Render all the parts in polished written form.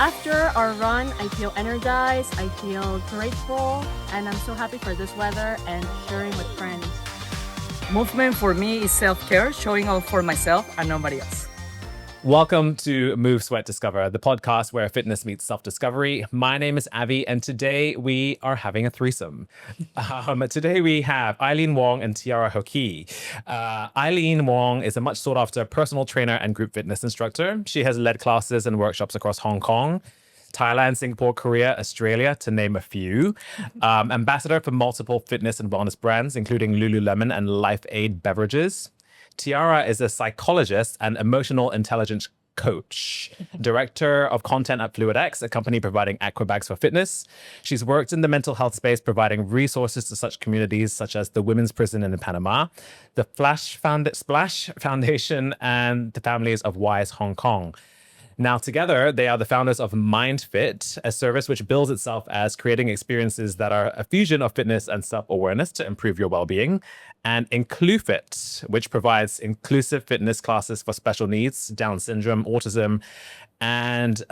After our run, I feel energized, I feel grateful, and I'm so happy for this weather and sharing with friends. Movement for me is self-care, showing up for myself and nobody else. Welcome to Move, Sweat, Discover, the podcast where fitness meets self-discovery. My name is Avey, and today we are having a threesome. Today we have Aileen Wong and Tiara Hoquee. Aileen Wong is a much sought-after personal trainer and group fitness instructor. She has led classes and workshops across Hong Kong, Thailand, Singapore, Korea, Australia, to name a few. Ambassador for multiple fitness and wellness brands, including Lululemon and Life Aid Beverages. Tiara is a psychologist and emotional intelligence coach, director of content at FluidX, a company providing aquabags for fitness. She's worked in the mental health space, providing resources to such communities such as the Women's Prison in Panama, the Splash Foundation, and the families of Wise Hong Kong. Now, together, they are the founders of MindFit, a service which bills itself as creating experiences that are a fusion of fitness and self-awareness to improve your well-being, and IncluFit, which provides inclusive fitness classes for special needs, Down syndrome, autism, and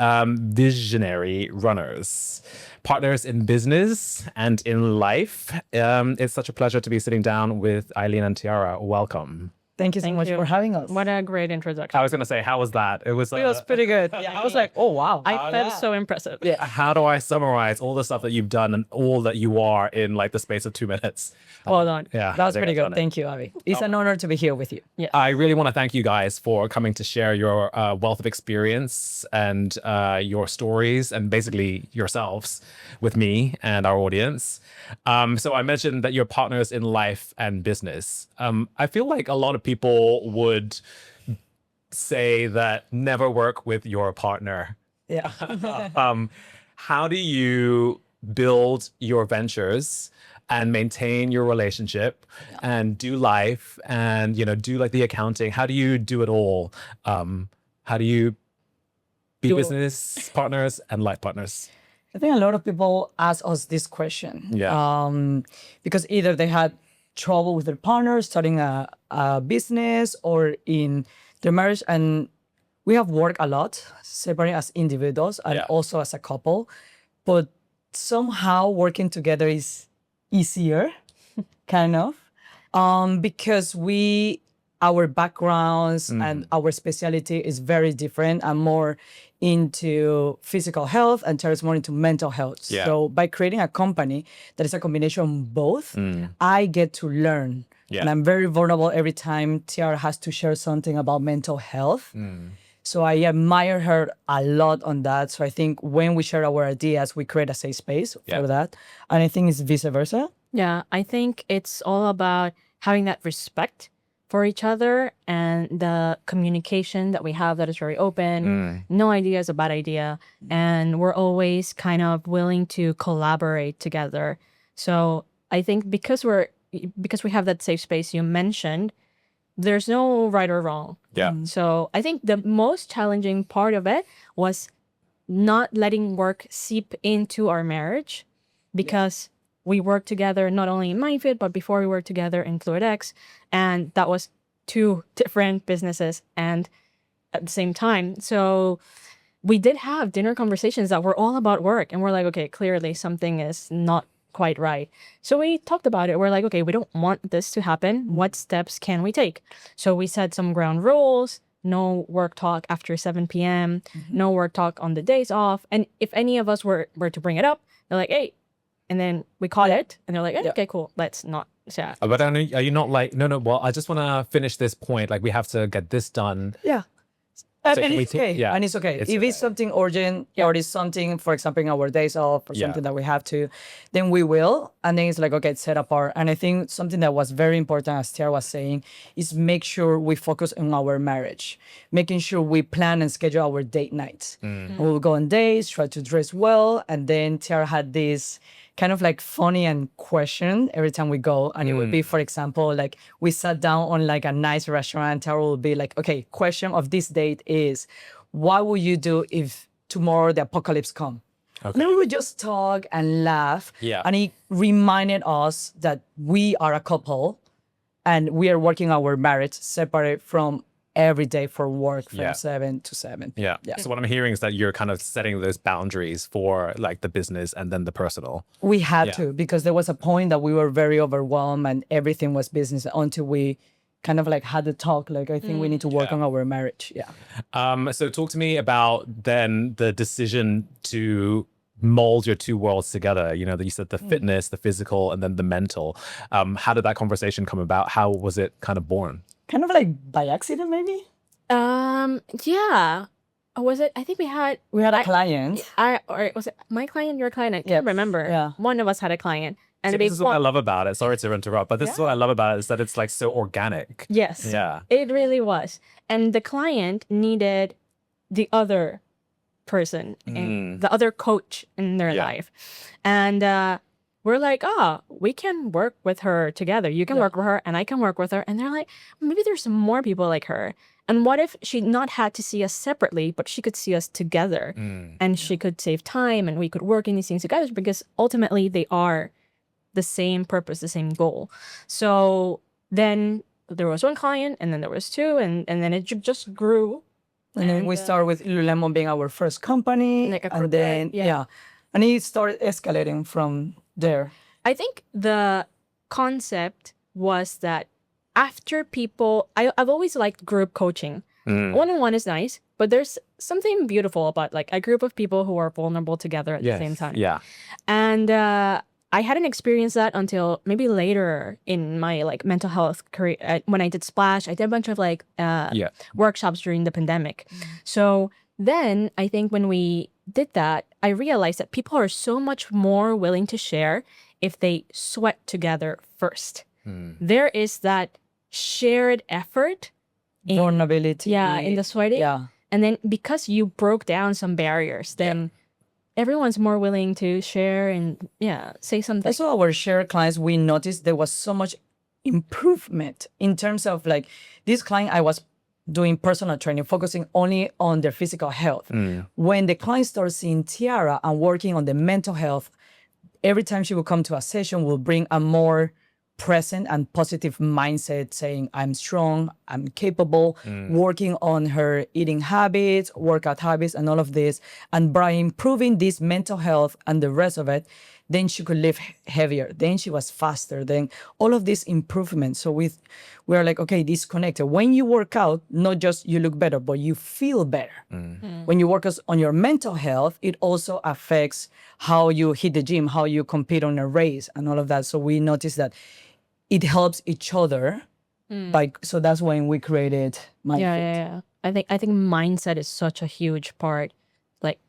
visionary runners. Partners in business and in life. It's such a pleasure to be sitting down with Aileen and Tiara. Welcome. Thank you so much for having us. What a great introduction. I was going to say, how was that? It was pretty good. Yeah, I was like, oh, wow. I felt so impressive. Yeah. How do I summarize all the stuff that you've done and all that you are in like the space of 2 minutes? Well done. Yeah, That was pretty good. Thank you, Avey. It's an honor to be here with you. Yeah. I really want to thank you guys for coming to share your wealth of experience and your stories and basically yourselves with me and our audience. So I mentioned that you're partners in life and business. I feel like a lot of people would say that never work with your partner. Yeah. How do you build your ventures and maintain your relationship and do life and, do like the accounting? How do you do it all? How do you be business partners and life partners? I think a lot of people ask us this question. Yeah. Because either they had trouble with their partner, starting a business, or in their marriage. And we have worked a lot, separating as individuals and also as a couple. But somehow working together is easier, kind of, because our backgrounds and our specialty is very different. I'm more into physical health and Tara's more into mental health. Yeah. So by creating a company that is a combination of both, I get to learn. Yeah. And I'm very vulnerable every time Tiara has to share something about mental health. So I admire her a lot on that. So I think when we share our ideas, we create a safe space for that. And I think it's vice versa. Yeah, I think it's all about having that respect for each other and the communication that we have that is very open. No idea is a bad idea. And we're always kind of willing to collaborate together. So I think because we have that safe space you mentioned, there's no right or wrong. Yeah. So I think the most challenging part of it was not letting work seep into our marriage, because we worked together not only in MindFit, but before we worked together in FluidX. And that was 2 different businesses and at the same time. So we did have dinner conversations that were all about work. And we're like, okay, clearly something is not quite right. So we talked about it. We're like, okay, we don't want this to happen. What steps can we take? So we set some ground rules. No work talk after 7 p.m. No work talk on the days off. And if any of us were to bring it up, they're like, hey, and then we caught it, and they're like, okay, cool, let's not chat. But are you not like, no, well, I just want to finish this point. Like, we have to get this done. Yeah. So and it's okay. Yeah. And it's okay. If it's something urgent or it's something, for example, in our days off or something that we have to, then we will. And then it's like, okay, it's set apart. And I think something that was very important, as Tiara was saying, is make sure we focus on our marriage, making sure we plan and schedule our date nights. We'll go on dates, try to dress well. And then Tiara had this kind of like funny and question every time we go. And it would be, for example, like we sat down on like a nice restaurant. Tara will be like, okay, question of this date is, what will you do if tomorrow the apocalypse come? Okay. And then we would just talk and laugh. Yeah. And he reminded us that we are a couple and we are working our marriage separate from every day for work from Yeah. 7 to 7. Yeah. So what I'm hearing is that you're kind of setting those boundaries for like the business and then the personal. We had Yeah. to, because there was a point that we were very overwhelmed and everything was business until we kind of like had the talk, like, I think we need to work on our marriage. Yeah. So talk to me about then the decision to mold your two worlds together. You know, that you said the fitness, the physical, and then the mental. How did that conversation come about? How was it kind of born? Kind of like by accident, maybe. Yeah. Or was it? I think we had A client. or was it my client, your client? I can't Yep. remember. Yeah. One of us had a client, and See, they this is what I love about it. Sorry to interrupt, but this is what I love about it, is that it's like so organic. Yes. Yeah. It really was. And the client needed the other person and the other coach in their life. And we're like, we can work with her together. You can work with her and I can work with her. And they're like, maybe there's some more people like her. And what if she not had to see us separately, but she could see us together and she could save time and we could work in these things together, because ultimately they are the same purpose, the same goal. So then there was one client and then there was two and then it just grew. And then we started with Lululemon being our first company. Like a and then, corporate, And it started escalating from there. I think the concept was that after people, I've always liked group coaching. One-on-one is nice, but there's something beautiful about like a group of people who are vulnerable together at the same time. Yeah. And I hadn't experienced that until maybe later in my like mental health career. When I did Splash, I did a bunch of like workshops during the pandemic. So then I think when we did that, I realized that people are so much more willing to share if they sweat together first. There is that shared effort. Vulnerability. In the sweating. Yeah. And then because you broke down some barriers, then everyone's more willing to share and say something. Also, our shared clients, we noticed there was so much improvement in terms of like this client, I was doing personal training, focusing only on their physical health. When the client started seeing Tiara and working on the mental health, every time she would come to a session, we'll bring a more present and positive mindset, saying, I'm strong, I'm capable, working on her eating habits, workout habits, and all of this. And by improving this mental health and the rest of it, then she could lift heavier. Then she was faster. Then all of these improvements. So we're like, okay, disconnected. When you work out, not just you look better, but you feel better. When you work on your mental health, it also affects how you hit the gym, how you compete on a race, and all of that. So we noticed that it helps each other. So that's when we created MindFit. Yeah. I think mindset is such a huge part, like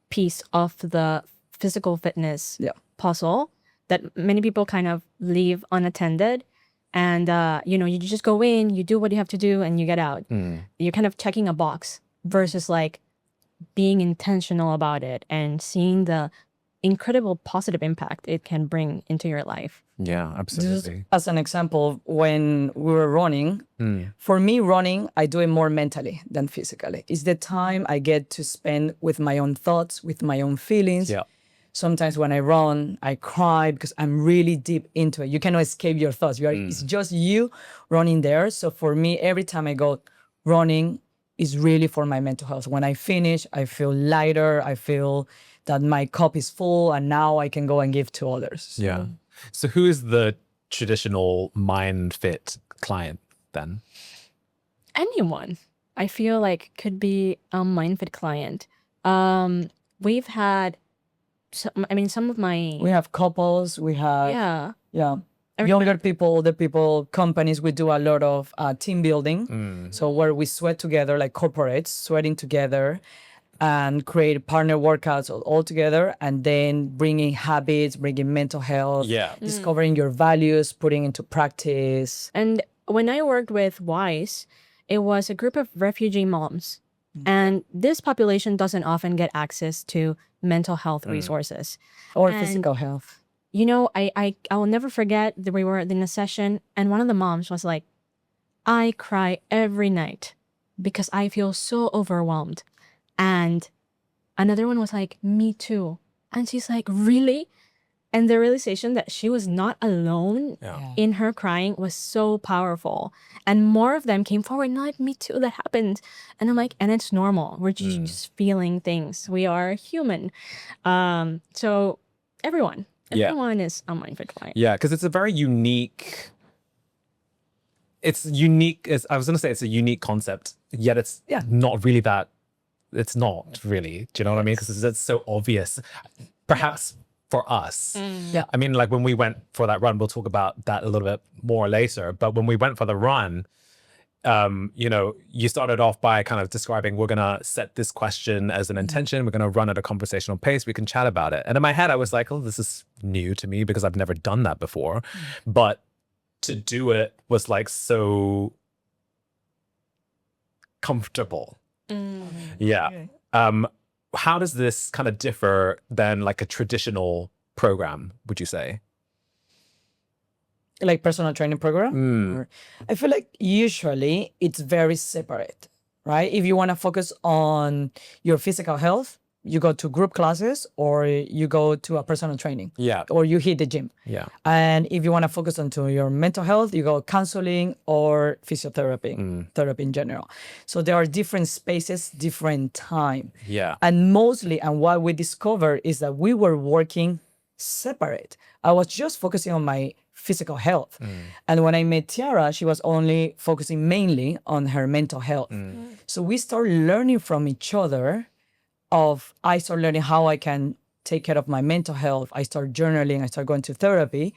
piece of the physical fitness puzzle that many people kind of leave unattended. And you just go in, you do what you have to do, and you get out. You're kind of checking a box versus like being intentional about it and seeing the incredible positive impact it can bring into your life. Yeah, absolutely. As an example, when we were running, for me, running, I do it more mentally than physically. It's the time I get to spend with my own thoughts, with my own feelings. Yeah. Sometimes when I run, I cry because I'm really deep into it. You cannot escape your thoughts. It's just you running there. So for me, every time I go running is really for my mental health. When I finish, I feel lighter. I feel that my cup is full and now I can go and give to others. Yeah. So who is the traditional MindFit client then? Anyone, I feel like, could be a MindFit client. We've had, some of my... We have couples, we have... Younger people, older people, companies. We do a lot of team building. So where we sweat together, like corporates, sweating together and create partner workouts all together, and then bringing habits, bringing mental health, discovering your values, putting into practice. And when I worked with WISE, it was a group of refugee moms. And this population doesn't often get access to mental health resources. Or physical health. I will never forget that we were in a session and one of the moms was like, I cry every night because I feel so overwhelmed. And another one was like, me too. And she's like, really? And the realization that she was not alone Yeah. in her crying was so powerful. And more of them came forward, no, like, me too, that happened. And I'm like, and it's normal. We're just feeling things. We are human. So everyone is a MindFit client. Yeah, because it's a very unique. It's unique. I was going to say it's a unique concept, yet it's not really that. It's not really. Do you know what I mean? Because it's so obvious. Perhaps for us. Yeah. I mean, like when we went for that run, we'll talk about that a little bit more later. But when we went for the run, you know, you started off by kind of describing, we're going to set this question as an intention. We're going to run at a conversational pace. We can chat about it. And in my head, I was like, oh, this is new to me because I've never done that before. But to do it was like so comfortable. Yeah. How does this kind of differ than like a traditional program, would you say? Like personal training program? Or- I feel like usually it's very separate, right? If you want to focus on your physical health, you go to group classes or you go to a personal training. Yeah. Or you hit the gym. Yeah. And if you want to focus onto your mental health, you go counseling or physiotherapy, therapy in general. So there are different spaces, different time. Yeah. And mostly, and what we discovered is that we were working separate. I was just focusing on my physical health. And when I met Tiara, she was only focusing mainly on her mental health. So we started learning from each other I started learning how I can take care of my mental health. I started journaling. I started going to therapy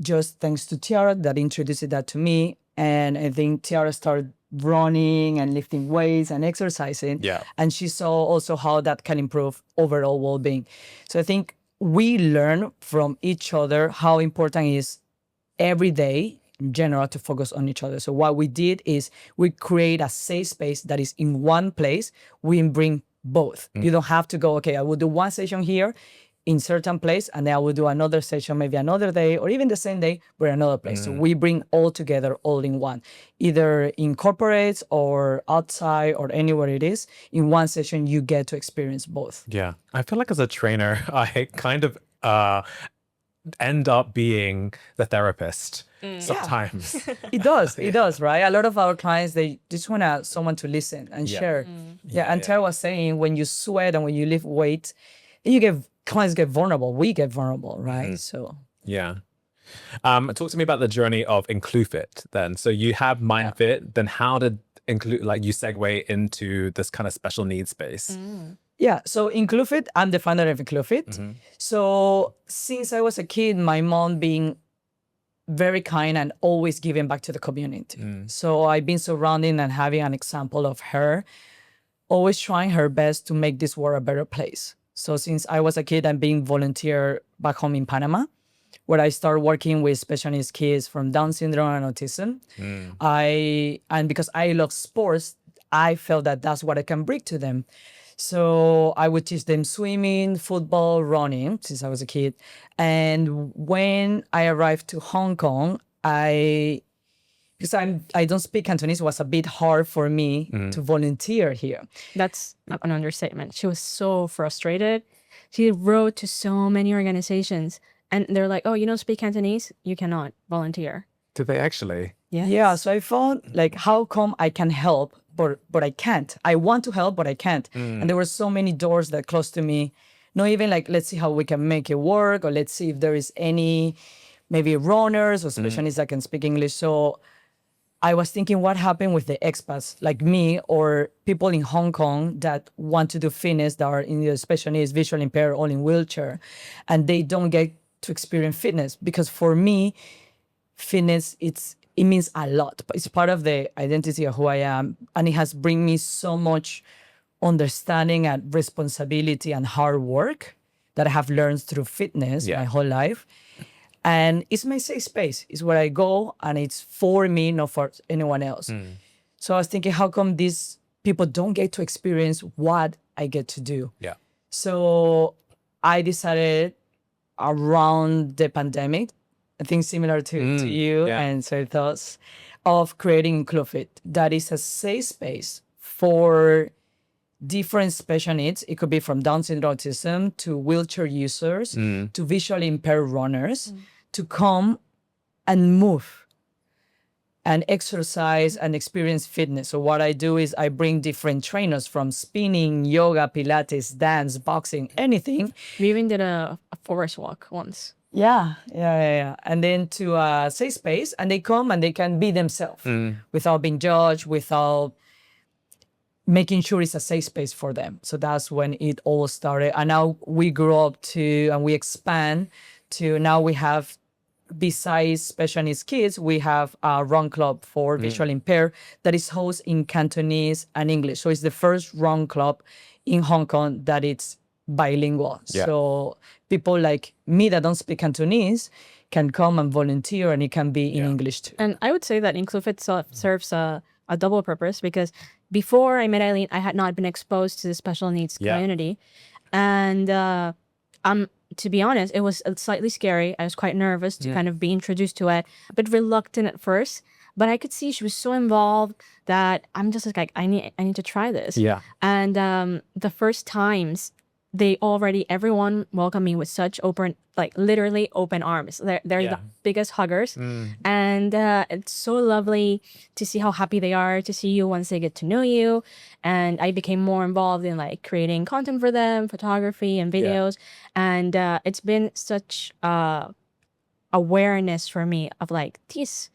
just thanks to Tiara that introduced that to me. And I think Tiara started running and lifting weights and exercising. Yeah. And she saw also how that can improve overall well-being. So I think we learn from each other how important it is every day in general to focus on each other. So what we did is we create a safe space that is in one place. We bring both. You don't have to go, okay, I will do one session here in certain place and then I will do another session maybe another day or even the same day but another place. So we bring all together all in one, either in corporates or outside or anywhere it is. In one session you get to experience both. Yeah. I feel like as a trainer, I kind of end up being the therapist sometimes. It does, right? A lot of our clients, they just want someone to listen and share. And Tara was saying, when you sweat and when you lift weight, clients get vulnerable. We get vulnerable, right? So Yeah. Talk to me about the journey of IncluFit then. So you have MindFit, then how did you segue into this kind of special needs space? Yeah, so IncluFit, I'm the founder of IncluFit. So since I was a kid, my mom being very kind and always giving back to the community. So I've been surrounded and having an example of her, always trying her best to make this world a better place. So since I was a kid, I'm being volunteer back home in Panama, where I started working with special needs kids from Down syndrome and autism. And because I love sports, I felt that that's what I can bring to them. So I would teach them swimming, football, running since I was a kid. And when I arrived to Hong Kong, because I don't speak Cantonese, it was a bit hard for me to volunteer here. That's an understatement. She was so frustrated. She wrote to so many organizations and they're like, oh, you don't speak Cantonese? You cannot volunteer. Did they actually? Yes. Yeah, so I found like, how come I can help, but I can't? I want to help, but I can't. And there were so many doors that closed to me. Not even like, let's see how we can make it work, or let's see if there is any maybe runners or specialists that can speak English. So I was thinking, what happened with the expats like me or people in Hong Kong that want to do fitness that are in the special needs, visually impaired, or in wheelchair, and they don't get to experience fitness? Because for me, fitness, it means a lot, but it's part of the identity of who I am. And it has bring me so much understanding and responsibility and hard work that I have learned through fitness my whole life. And it's my safe space. It's where I go and it's for me, not for anyone else. So I was thinking, how come these people don't get to experience what I get to do? Yeah. So I decided around the pandemic, I think similar to you and so thoughts of creating IncluFit. That is a safe space for different special needs. It could be from Down syndrome, autism, to wheelchair users, to visually impaired runners, to come and move and exercise and experience fitness. So what I do is I bring different trainers from spinning, yoga, Pilates, dance, boxing, anything. We even did a forest walk once. Yeah. And then to a safe space, and they come and they can be themselves without being judged, without making sure it's a safe space for them. So that's when it all started. And now we grew up to, and we expand to, now we have, besides special needs kids, we have a run club for visually impaired that is hosted in Cantonese and English. So it's the first run club in Hong Kong that it's bilingual. Yeah. So people like me that don't speak Cantonese can come and volunteer, and it can be in English too. And I would say that IncluFit serves a double purpose, because before I met Aileen, I had not been exposed to the special needs community. And to be honest, it was slightly scary. I was quite nervous to kind of be introduced to it, a bit reluctant at first. But I could see she was so involved that I'm just like, I need to try this. Yeah. And the first times, everyone welcomed me with such open, like literally open arms. They're the biggest huggers. And it's so lovely to see how happy they are to see you once they get to know you. And I became more involved in like creating content for them, photography and videos. And it's been such awareness for me of like, this,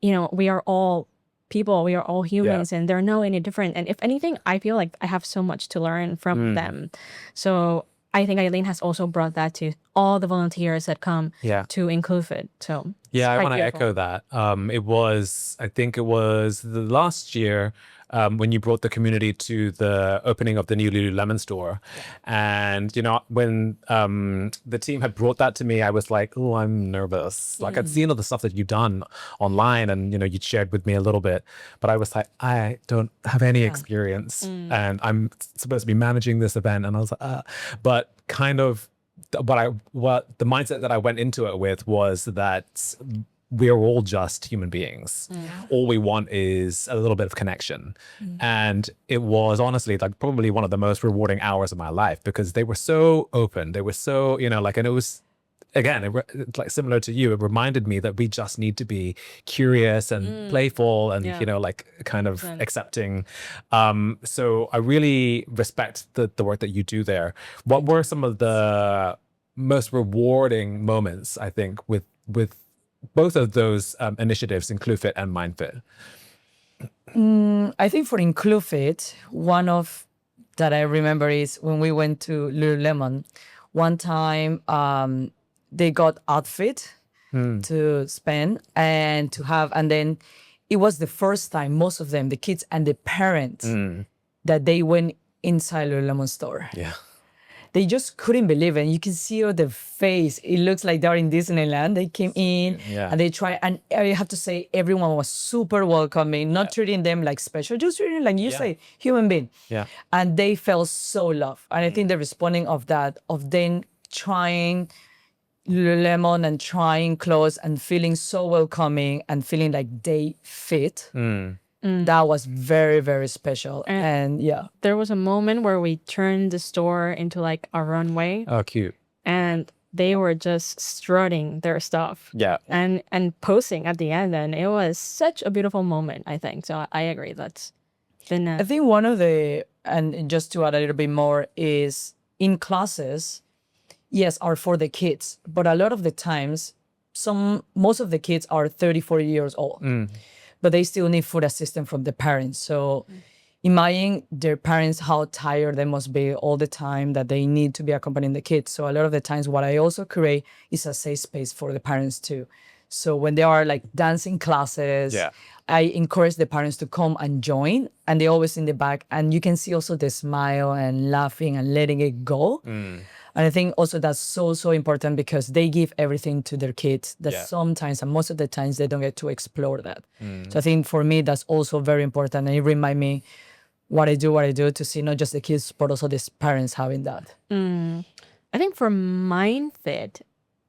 we are all people, we are all humans, and they're no any different. And if anything, I feel like I have so much to learn from them. So I think Aileen has also brought that to all the volunteers that come to IncluFit. So I want to echo that. I think it was the last year when you brought the community to the opening of the new Lululemon store. And, when the team had brought that to me, I was like, oh, I'm nervous. Like I'd seen all the stuff that you've done online and, you'd shared with me a little bit, but I was like, I don't have any experience and I'm supposed to be managing this event. And I was like, but kind of what the mindset that I went into it with was that we're all just human beings. All we want is a little bit of connection. And it was honestly like probably one of the most rewarding hours of my life, because they were so open. They were so, and it was, again, it's like similar to you, it reminded me that we just need to be curious and playful and, like kind of accepting. So I really respect the work that you do there. What were some of the most rewarding moments, I think, with both of those initiatives, IncluFit and MindFit? I think for IncluFit, one of that I remember is when we went to Lululemon. One time, they got outfit to spend and to have, and then it was the first time most of them, the kids and the parents, that they went inside Lululemon store. Yeah. They just couldn't believe it. And you can see on their face, it looks like they're in Disneyland. They came in and they tried. And I have to say, everyone was super welcoming, not treating them like special, just treating like you say, human being. Yeah. And they felt so loved. And I think the responding of that, of then trying Lululemon and trying clothes and feeling so welcoming and feeling like they fit. That was very, very special. And there was a moment where we turned the store into like a runway. Oh, cute. And they were just strutting their stuff. Yeah. And posing at the end. And it was such a beautiful moment, I think. So I agree. That's been I think one of the, and just to add a little bit more, is in classes, yes, are for the kids. But a lot of the times, most of the kids are 34 years old. But they still need food assistance from the parents. So imagine their parents, how tired they must be all the time, that they need to be accompanying the kids. So a lot of the times what I also create is a safe space for the parents too. So when they are like dancing classes, I encourage the parents to come and join, and they always in the back. And you can see also the smile and laughing and letting it go. And I think also that's so important, because they give everything to their kids that sometimes, and most of the times, they don't get to explore that. So I think for me, that's also very important. And it reminds me what I do to see not just the kids, but also the parents having that. I think for MindFit,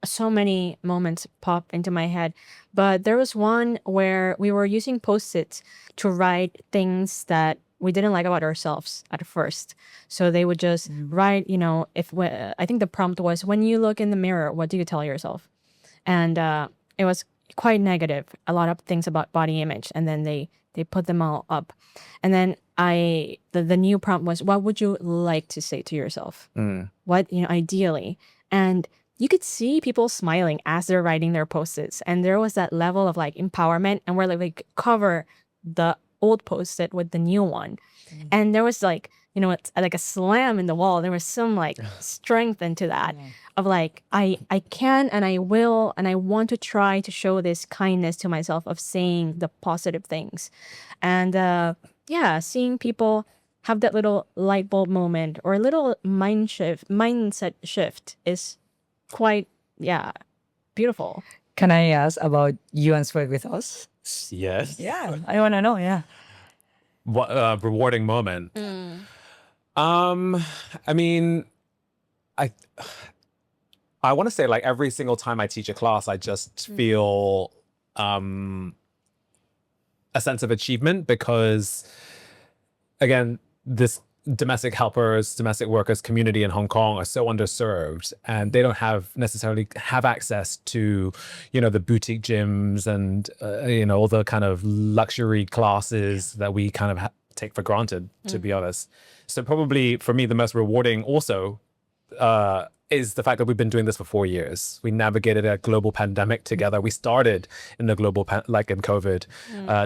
so many moments pop into my head, but there was one where we were using Post-its to write things that we didn't like about ourselves at first. So they would just write, I think the prompt was, when you look in the mirror, what do you tell yourself? And it was quite negative, a lot of things about body image. And then they put them all up. And then the new prompt was, what would you like to say to yourself? What, ideally. And you could see people smiling as they're writing their post-its. And there was that level of like empowerment, and we're like cover the old post-it with the new one. And there was like, it's like a slam in the wall. There was some like strength into that of like, I can and I will, and I want to try to show this kindness to myself of saying the positive things. And seeing people have that little light bulb moment or a little mindset shift is quite, beautiful. Can I ask about you and Sweat with us? Yes. Yeah, I want to know. Yeah. What rewarding moment? I mean, I want to say like every single time I teach a class, I just feel a sense of achievement, because again, this domestic workers community in Hong Kong are so underserved, and they don't necessarily have access to, the boutique gyms and, all the kind of luxury classes that we kind of take for granted, to be honest. So probably for me, the most rewarding also is the fact that we've been doing this for 4 years. We navigated a global pandemic together. We started in the global, like in COVID,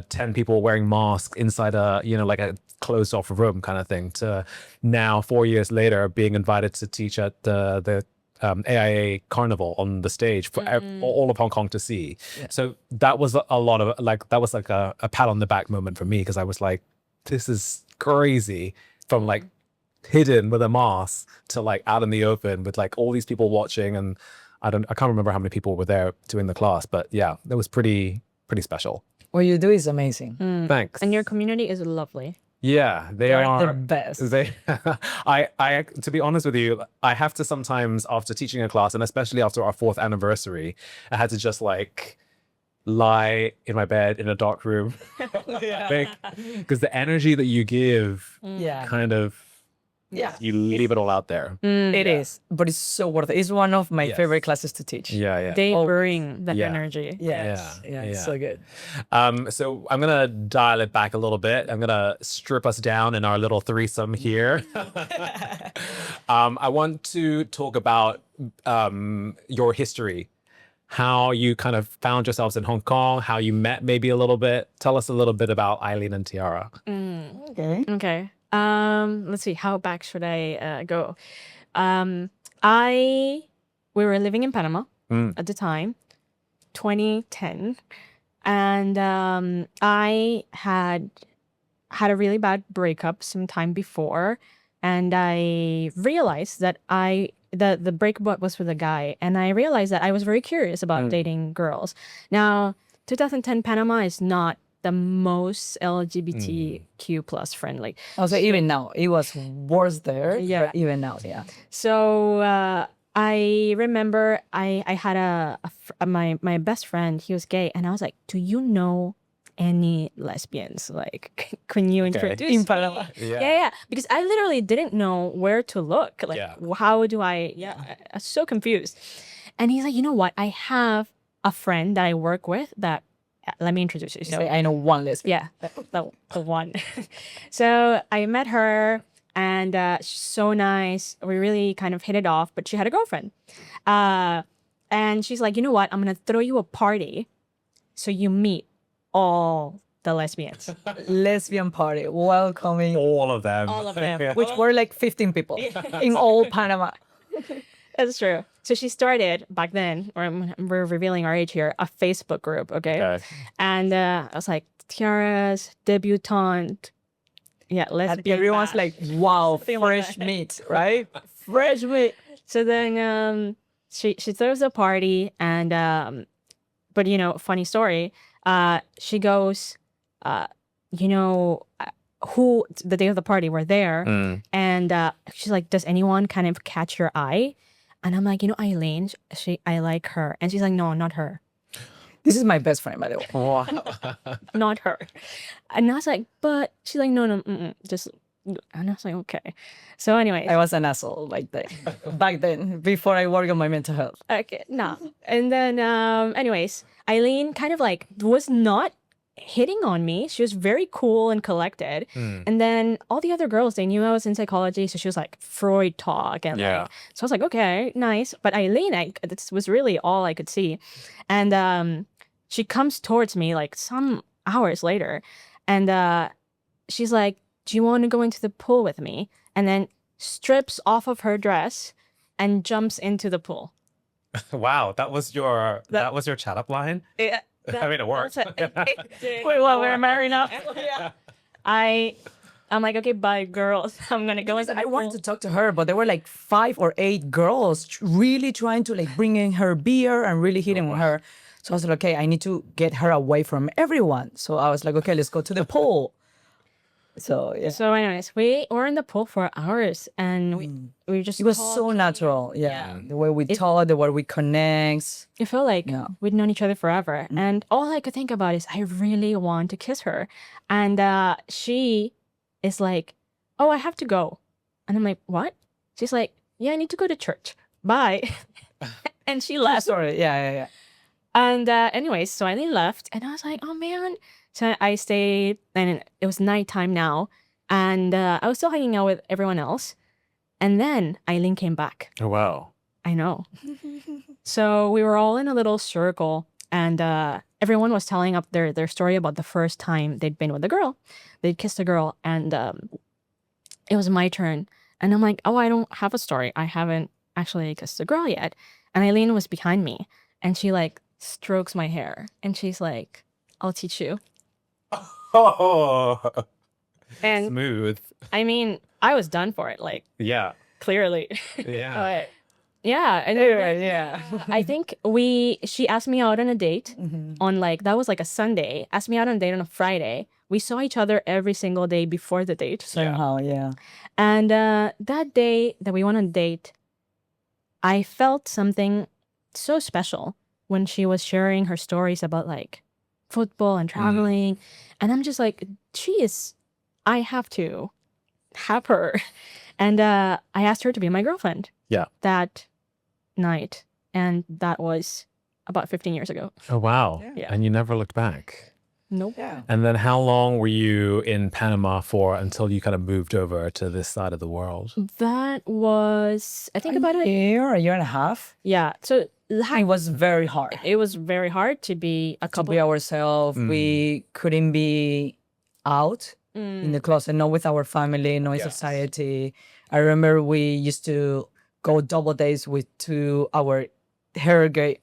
10 people wearing masks inside like a closed off room kind of thing, to now 4 years later being invited to teach at the AIA Carnival on the stage for all of Hong Kong to see. Yeah. So that was a lot of like, that was like a pat on the back moment for me, because I was like, this is crazy, from like hidden with a mask to like out in the open with like all these people watching. And I can't remember how many people were there doing the class, but yeah, that was pretty special. What you do is amazing. Thanks. And your community is lovely. Yeah, they are the best. I to be honest with you, I have to sometimes, after teaching a class, and especially after our 4th anniversary, I had to just like lie in my bed in a dark room, because the energy that you give, kind of, you leave it all out there. It is, but it's so worth it. It's one of my favorite classes to teach. They bring that energy. It's so good. So I'm gonna dial it back a little bit. I'm gonna strip us down in our little threesome here. I want to talk about your history, how you kind of found yourselves in Hong Kong, how you met maybe a little bit. Tell us a little bit about Aileen and Tiara. Okay. Let's see, how back should I go? We were living in Panama at the time, 2010, and I had a really bad breakup some time before, and I realized that the breakup was with a guy, and I realized that I was very curious about dating girls. Now, 2010 Panama is not the most LGBTQ plus friendly. Also, even now, it was worse there. Yeah. But even now, So I remember I had my best friend. He was gay, and I was like, "Do you know any lesbians? Like, can you introduce in me?" Panama? Yeah. Because I literally didn't know where to look. Like, how do I? I was so confused. And he's like, "You know what? I have a friend that I work with that." Let me introduce you. So I know one lesbian. Yeah, the one. So I met her, and she's so nice. We really kind of hit it off, but she had a girlfriend. And she's like, you know what? I'm going to throw you a party so you meet all the lesbians. Lesbian party, welcoming All of them. which were like 15 people in all Panama. That's true. So she started back then, or we're revealing our age here, a Facebook group, okay? And I was like, Tiara's debutante. Yeah, lesbian. Everyone's like, wow, fresh meat, right? Fresh meat. So then she throws a party, and but funny story. She goes, who the day of the party we're there, and she's like, does anyone kind of catch your eye? And I'm like, Aileen, I like her. And she's like, no, not her. This is my best friend, by the way. Wow. not her. And I was like, but she's like, no, just, and I was like, okay. So anyways, I was an asshole back then, before I work on my mental health. okay, no. And then, anyways, Aileen kind of like was not hitting on me. She was very cool and collected. And then all the other girls, they knew I was in psychology. So she was like Freud talk. And Yeah. like, so I was like, okay, nice. But Aileen, this was really all I could see. And she comes towards me like some hours later. And she's like, do you want to go into the pool with me? And then strips off of her dress and jumps into the pool. Wow, that was your chat up line. Yeah. I mean, it worked. Wait, what? We're married now? I'm like, okay, bye, girls. I'm gonna go into the I wanted pool. to talk to her, but there were like 5 or 8 girls really trying to like bring in her beer and really hitting on her. So I was like, okay, I need to get her away from everyone. So I was like, okay, let's go to the pool. So yeah, So anyways, we were in the pool for hours and we just it was talked. so natural. Yeah, the way we talk, the way we connect. It felt like Yeah. we'd known each other forever. And all I could think about is I really want to kiss her. And she is like, oh, I have to go. And I'm like, what? She's like, yeah, I need to go to church. Bye. And she left. Sorry, yeah. And anyways, so Eileen left, and I was like, oh man. So I stayed, and it was nighttime now, and I was still hanging out with everyone else. And then Eileen came back. Oh, wow. I know. So we were all in a little circle, and everyone was telling up their story about the first time they'd been with a girl. They'd kissed a girl, and it was my turn. And I'm like, oh, I don't have a story. I haven't actually kissed a girl yet. And Eileen was behind me, and she like strokes my hair, and she's like, I'll teach you. Oh, And smooth. I mean, I was done for it, like Yeah. clearly. Yeah. Yeah, and Yeah. I think she asked me out on a date on like, that was like a Sunday, asked me out on a date on a Friday. We saw each other every single day before the date. Somehow, yeah. And that day that we went on a date, I felt something so special when she was sharing her stories about like football and traveling. And I'm just like, I have to have her. And I asked her to be my girlfriend. Yeah. That night. And that was about 15 years ago. Oh, wow. Yeah. And you never looked back. Nope. Yeah. And then how long were you in Panama for until you kind of moved over to this side of the world? That was, I think about a year and a half. Yeah. So It was very hard it was very hard to be a to couple. be ourselves. We couldn't be out in the closet, not with our family, not in Yes. society. I remember we used to go double days with our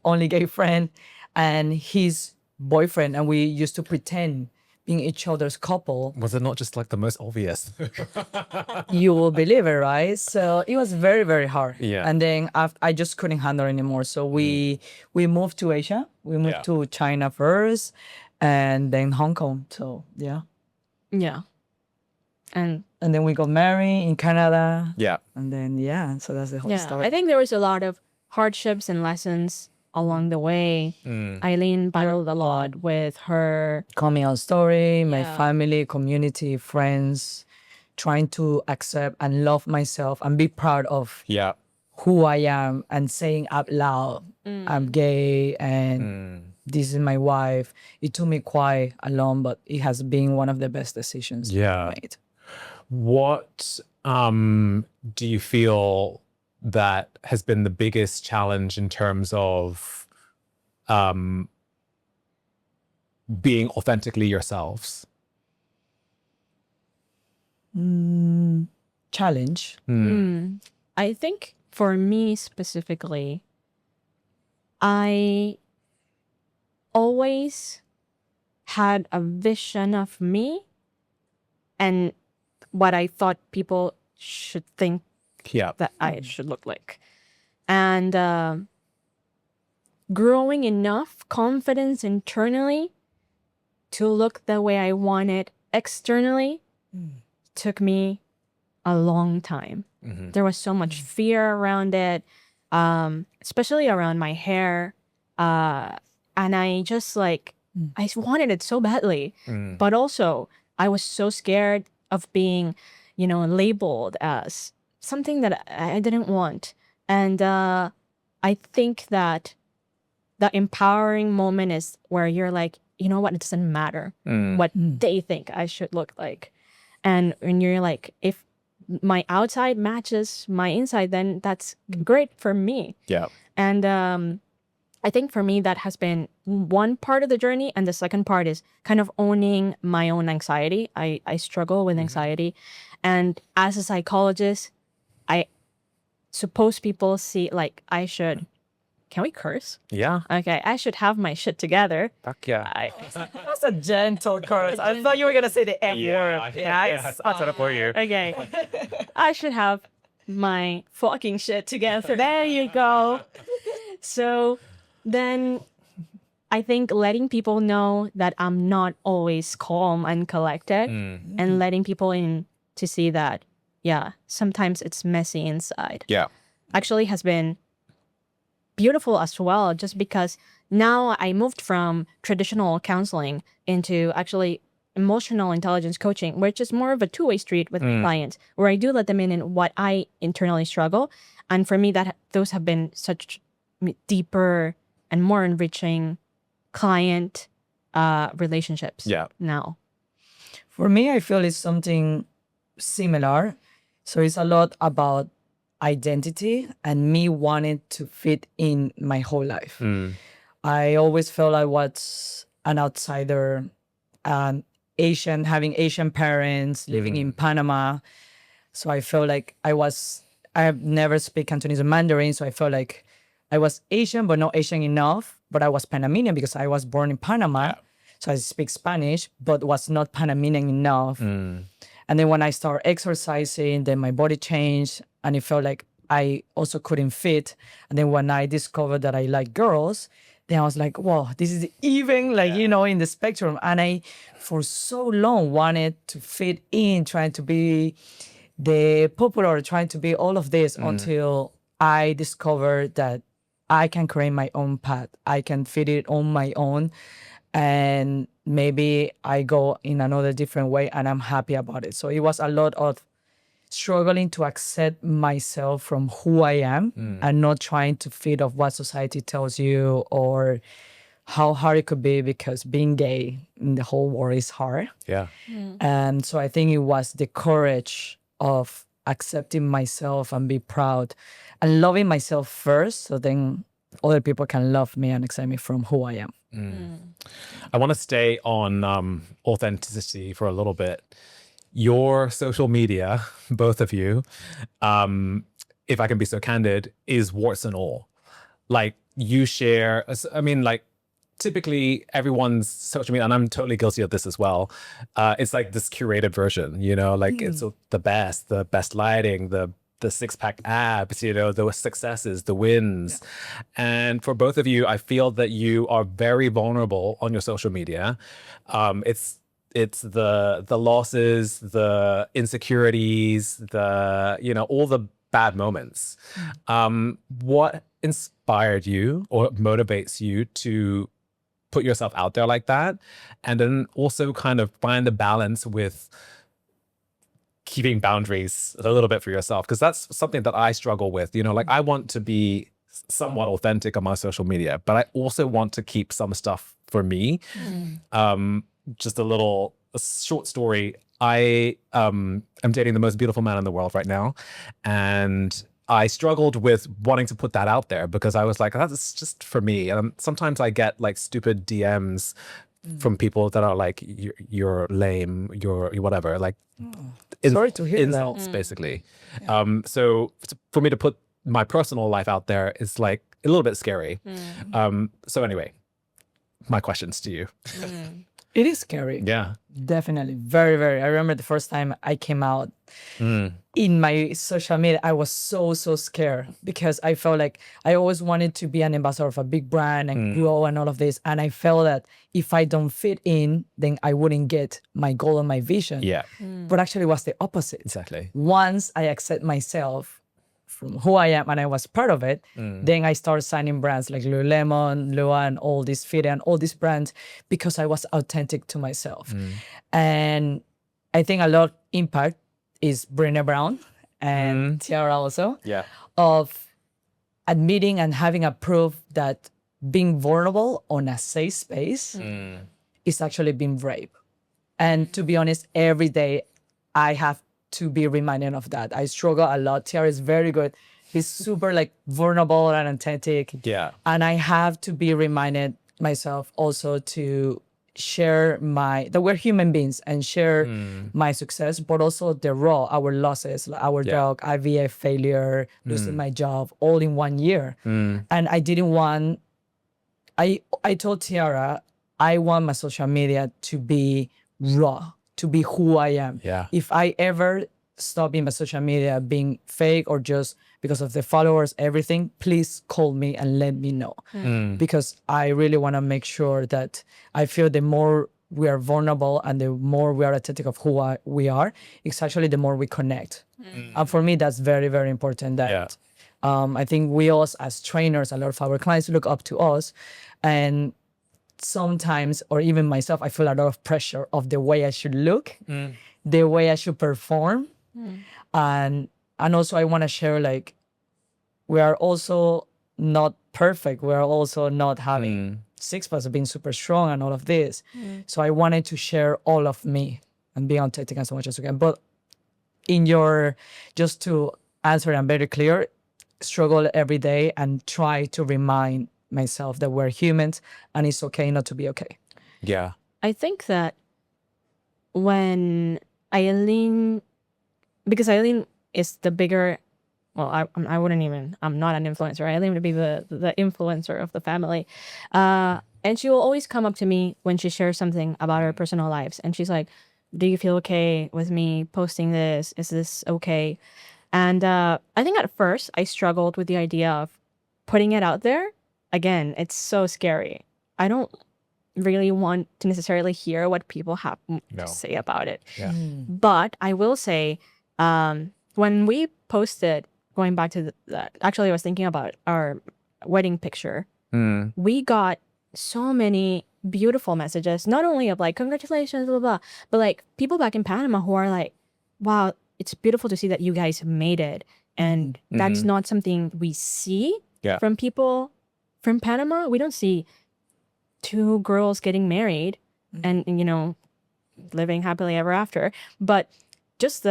only gay friend and his boyfriend, and we used to pretend being each other's couple. Was it not just like the most obvious? You will believe it, right? So it was very, very hard. Yeah. And then I just couldn't handle it anymore. So we moved to Asia. We moved Yeah. to China first, and then Hong Kong. So yeah. Yeah. And And then we got married in Canada. Yeah. And then so that's the whole yeah, story. I think there was a lot of hardships and lessons along the way. Eileen battled a lot with her. Coming out story, my Yeah. family, community, friends, trying to accept and love myself and be proud of Yeah. who I am and saying out loud, I'm gay and this is my wife. It took me quite a long, but it has been one of the best decisions Yeah. made. What do you feel that has been the biggest challenge in terms of being authentically yourselves? Challenge. I think for me specifically, I always had a vision of me and what I thought people should think Yeah. that I should look like. And growing enough confidence internally to look the way I wanted externally took me a long time. There was so much fear around it, especially around my hair. And I just like, I wanted it so badly. But also, I was so scared of being, you know, labeled as something that I didn't want. And I think that the empowering moment is where you're like, you know what, it doesn't matter what they think I should look like. And when you're like, if my outside matches my inside, then that's great for me. Yeah. And I think for me, that has been one part of the journey. And the second part is kind of owning my own anxiety. I struggle with anxiety. And as a psychologist, I suppose people see like I should, can we curse? Yeah. Okay, I should have my shit together. Fuck yeah. That's a gentle curse. I thought you were gonna say the F word. I'll set up for you. Okay, I should have my fucking shit together. There you go. So then I think letting people know that I'm not always calm and collected and letting people in to see that, yeah, sometimes it's messy inside. Yeah. Actually has been beautiful as well, just because now I moved from traditional counseling into actually emotional intelligence coaching, which is more of a two-way street with clients, where I do let them in what I internally struggle. And for me, that those have been such deeper and more enriching client relationships now. For me, I feel it's something similar. So it's a lot about identity and me wanting to fit in my whole life. I always felt I was an outsider, Asian, having Asian parents, living in Panama. So I felt like I have never speak Cantonese or Mandarin. So I felt like I was Asian, but not Asian enough. But I was Panamanian because I was born in Panama. So I speak Spanish, but was not Panamanian enough. And then when I started exercising, then my body changed and it felt like I also couldn't fit. And then when I discovered that I like girls, then I was like, wow, this is even like, you know, in the spectrum. And I, for so long, wanted to fit in, trying to be the popular, trying to be all of this until I discovered that I can create my own path. I can fit it on my own. And maybe I go in another different way and I'm happy about it. So it was a lot of struggling to accept myself from who I am and not trying to fit of what society tells you or how hard it could be, because being gay in the whole world is hard. Yeah. And so I think it was the courage of accepting myself and be proud and loving myself first, so then other people can love me and accept me from who I am. I want to stay on authenticity for a little bit. Your social media, both of you, if I can be so candid, is warts and all. Like you share, I mean, like typically everyone's social media, and I'm totally guilty of this as well. It's like this curated version, you know, like it's the best lighting, the six-pack abs, you know, the successes, the wins. And for both of you, I feel that you are very vulnerable on your social media. It's the losses, the insecurities, the, you know, all the bad moments. What inspired you or motivates you to put yourself out there like that? And then also kind of find the balance with keeping boundaries a little bit for yourself, because that's something that I struggle with. You know, like I want to be somewhat authentic on my social media, but I also want to keep some stuff for me. Just a short story. I am dating the most beautiful man in the world right now, and I struggled with wanting to put that out there because I was like, that's just for me. And sometimes I get like stupid DMs from people that are like, you're lame, you're whatever, like Sorry to hear insults, that. basically. So for me to put my personal life out there is like a little bit scary. So anyway, my questions to you. It is scary. Yeah. Definitely. Very, very. I remember the first time I came out in my social media, I was so scared because I felt like I always wanted to be an ambassador of a big brand and grow and all of this. And I felt that if I don't fit in, then I wouldn't get my goal and my vision. Yeah. But actually it was the opposite. Exactly. Once I accept myself from who I am and I was proud of it, then I started signing brands like Lululemon, Lua, and all these Fit and all these brands because I was authentic to myself. And I think a lot of impact is Brené Brown and Tiara also of admitting and having a proof that being vulnerable on a safe space is actually being brave. And to be honest, every day I have to be reminded of that. I struggle a lot. Tiara is very good. He's super like vulnerable and authentic. Yeah. And I have to be reminded myself also to share that we're human beings and share my success, but also the raw, our losses, like our dog, IVF failure, losing my job all in 1 year. And I didn't want, I told Tiara, I want my social media to be raw, to be who I am. Yeah. If I ever stop in my social media being fake or just because of the followers, everything, please call me and let me know. Because I really want to make sure that I feel the more we are vulnerable and the more we are authentic of who we are, it's actually the more we connect. And for me, that's very, very important that I think we all as trainers, a lot of our clients look up to us. And sometimes, or even myself, I feel a lot of pressure of the way I should look, the way I should perform. And also I want to share, like, we are also not perfect. We are also not having six packs of being super strong and all of this. So I wanted to share all of me and be authentic as much as we can. But just to answer and very clear, struggle every day and try to remind myself that we're humans and it's okay not to be okay. Yeah. I think that when Aileen, because Aileen is the bigger, well, I wouldn't even, I'm not an influencer. Aileen would be the influencer of the family. And she will always come up to me when she shares something about her personal lives. And she's like, do you feel okay with me posting this? Is this okay? And I think at first I struggled with the idea of putting it out there. Again, it's so scary. I don't really want to necessarily hear what people have to say about it. Yeah. But I will say, when we posted, going back to actually I was thinking about our wedding picture, we got so many beautiful messages, not only of like, congratulations, blah, blah, blah, but like people back in Panama who are like, wow, it's beautiful to see that you guys made it. And that's not something we see from people from Panama. We don't see two girls getting married and, you know, living happily ever after. But just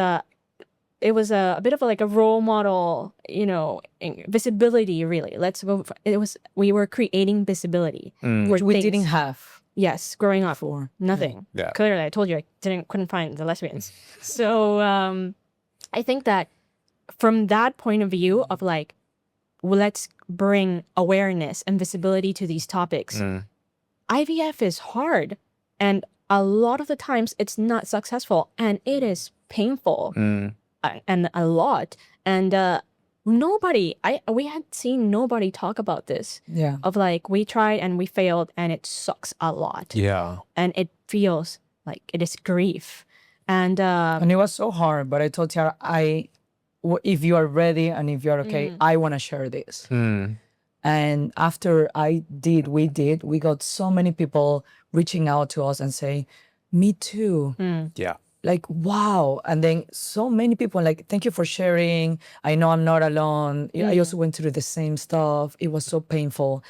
it was a bit of like a role model, you know, visibility, really. We were creating visibility. Which we didn't have. Yes, growing up. Before. Nothing. Yeah. Clearly, I told you I couldn't find the lesbians. So I think that from that point of view of like, well, let's bring awareness and visibility to these topics. IVF is hard. And a lot of the times it's not successful and it is painful and a lot. And we had seen nobody talk about this. Yeah. Of like, we tried and we failed and it sucks a lot. Yeah. And it feels like it is grief. And it was so hard, but I told Tiara, if you are ready and if you're okay, I want to share this. And after we got so many people reaching out to us and saying, me too. Yeah. Like, wow. And then so many people like, thank you for sharing. I know I'm not alone. I also went through the same stuff. It was so painful.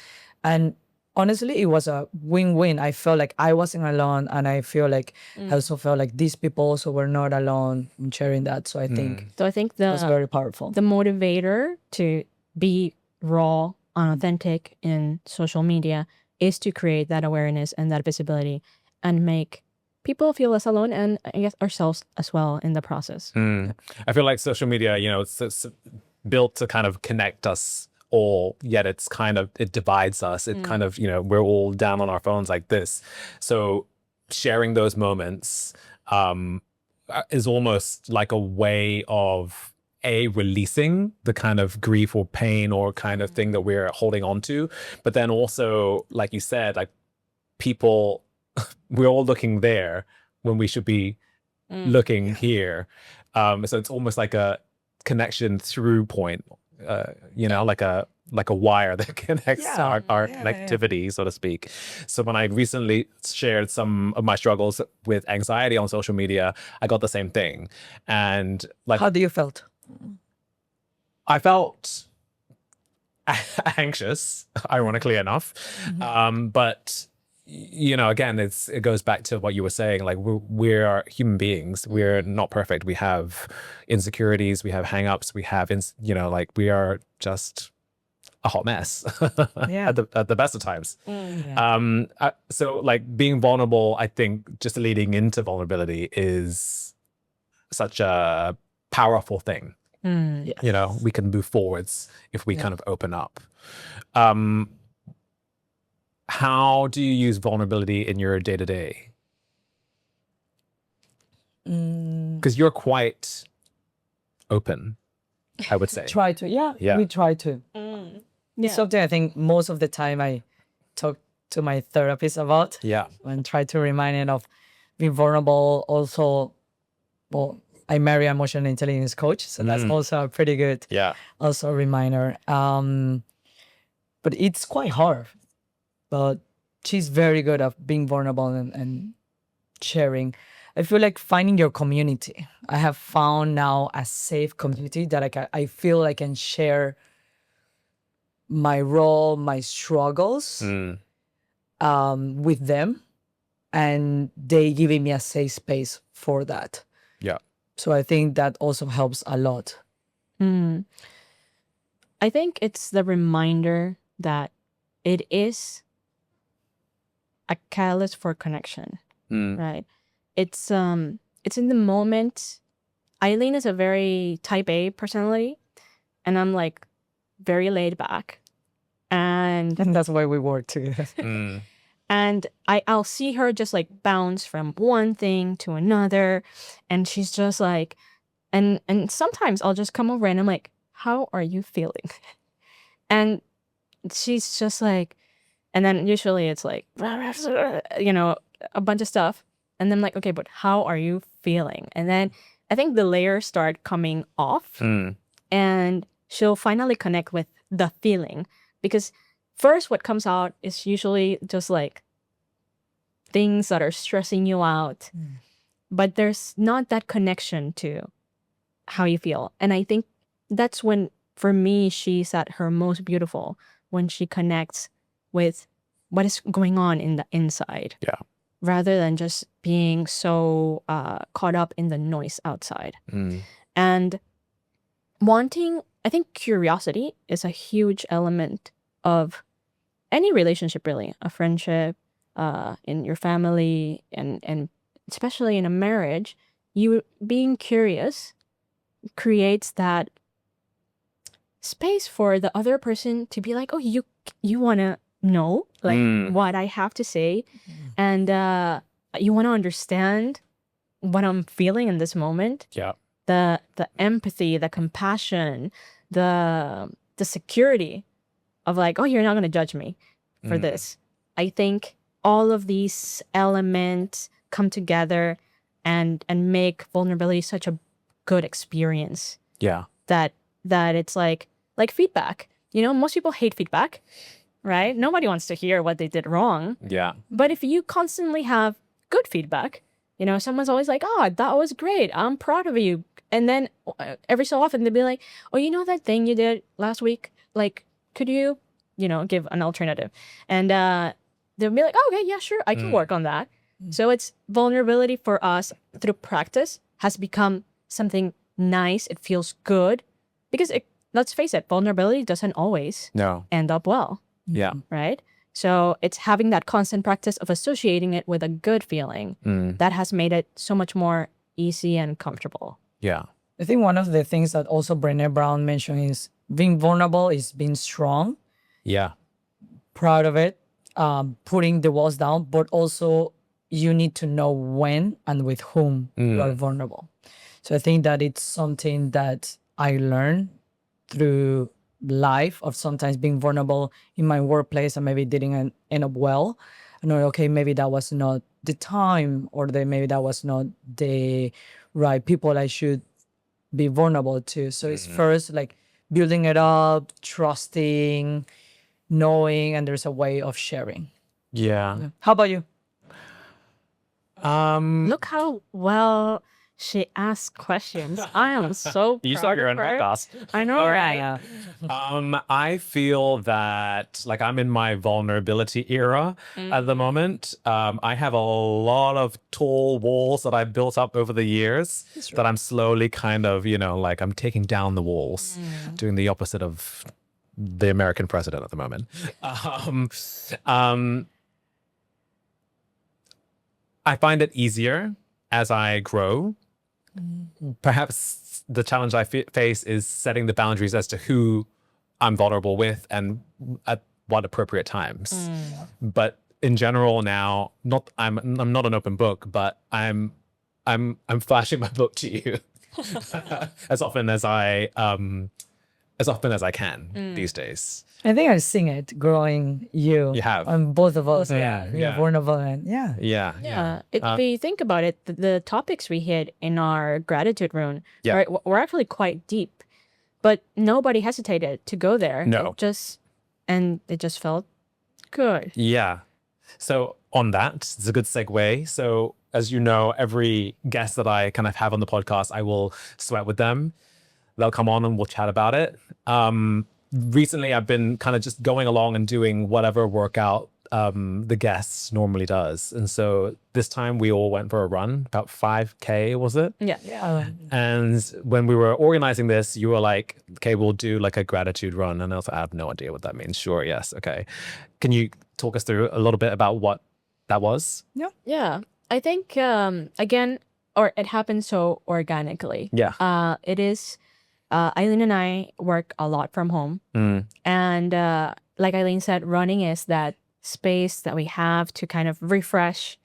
And honestly, it was a win-win. I felt like I wasn't alone. And I feel like I also felt like these people also were not alone in sharing that. So I think it was very powerful. The motivator to be raw and authentic in social media is to create that awareness and that visibility and make people feel less alone, and I guess ourselves as well in the process. I feel like social media, you know, it's built to kind of connect us all, yet it divides us. It kind of, you know, we're all down on our phones like this. So sharing those moments is almost like a way of releasing the kind of grief or pain or kind of thing that we're holding on to. But then also, like you said, like people, we're all looking there when we should be looking here. So it's almost like a connection through point, like a wire that connects our connectivity, so to speak. So when I recently shared some of my struggles with anxiety on social media, I got the same thing. And like, How do you felt? I felt anxious, ironically enough. But again, it goes back to what you were saying. Like we're human beings. We're not perfect. We have insecurities. We have hangups. We have, like we are just a hot mess at the best of times. So like being vulnerable, I think just leading into vulnerability is such a powerful thing. We can move forwards if we kind of open up. How do you use vulnerability in your day-to-day? Because you're quite open, I would say. We try to. It's something I think most of the time I talk to my therapist about. And try to remind it of being vulnerable. Also, well, I marry an emotional intelligence coach, so that's also a pretty good also reminder. But it's quite hard. But she's very good at being vulnerable and sharing. I feel like finding your community. I have found now a safe community that I feel I can share my role, my struggles with them, and they giving me a safe space for that. So I think that also helps a lot. I think it's the reminder that it is a catalyst for connection, right? It's in the moment. Aileen is a very type A personality, and I'm like very laid back, and that's why we work together. And I'll see her just like bounce from one thing to another, and she's just like, and sometimes I'll just come over and I'm like, how are you feeling? And she's just like, and then usually it's like, a bunch of stuff. And then I'm like, okay, but how are you feeling? And then I think the layers start coming off and she'll finally connect with the feeling. Because first what comes out is usually just like things that are stressing you out. But there's not that connection to how you feel. And I think that's when, for me, she's at her most beautiful, when she connects with what is going on in the inside. Rather than just being so caught up in the noise outside. And I think curiosity is a huge element of any relationship, really, a friendship, in your family, and especially in a marriage. You being curious creates that space for the other person to be like, oh, you want to know like what I have to say, and you want to understand what I'm feeling in this moment. The empathy, the compassion, the security of like, oh, you're not going to judge me for this. I think all of these elements come together and make vulnerability such a good experience. That it's like feedback. Most people hate feedback, right? Nobody wants to hear what they did wrong. But if you constantly have good feedback, someone's always like, oh, that was great, I'm proud of you. And then every so often they'll be like, oh, that thing you did last week, like, could you, give an alternative? And they'll be like, oh, okay, yeah, sure, I can work on that. So it's vulnerability for us through practice has become something nice. It feels good because let's face it, vulnerability doesn't always end up well. Right? So it's having that constant practice of associating it with a good feeling that has made it so much more easy and comfortable. I think one of the things that also Brené Brown mentioned is being vulnerable is being strong. Proud of it, putting the walls down, but also you need to know when and with whom you are vulnerable. So I think that it's something that I learned through life, of sometimes being vulnerable in my workplace and maybe didn't end up well. I know, okay, maybe that was not the time, or maybe that was not the right people I should be vulnerable too. So it's first like building it up, trusting, knowing, and there's a way of sharing. Yeah. How about you? Look how well she asks questions. I am so You proud saw your of own her. podcast. I know, right? Yeah. I feel that like I'm in my vulnerability era at the moment. I have a lot of tall walls that I've built up over the years that I'm slowly kind of, like I'm taking down the walls, doing the opposite of the American president at the moment. I find it easier as I grow. Perhaps the challenge I face is setting the boundaries as to who I'm vulnerable with and at what appropriate times. But in general now, I'm not an open book, but I'm flashing my book to you as often as I can these days. I think I've seen it growing you. You have. On both of us. Yeah. Vulnerable and Yeah. If we think about it, the topics we hit in our gratitude rune, Yeah. right, were actually quite deep, but nobody hesitated to go there. No. It just felt good. Yeah. So on that, it's a good segue. So as you know, every guest that I kind of have on the podcast, I will sweat with them. They'll come on and we'll chat about it. Recently, I've been kind of just going along and doing whatever workout the guest normally does. And so this time we all went for a run, about 5K, was it? Yeah. And when we were organizing this, you were like, okay, we'll do like a gratitude run. And I was like, I have no idea what that means. Sure, yes, okay. Can you talk us through a little bit about what that was? Yeah. I think, again, or it happened so organically. Yeah. It is, Aileen and I work a lot from home. And like Aileen said, running is that space that we have to kind of refresh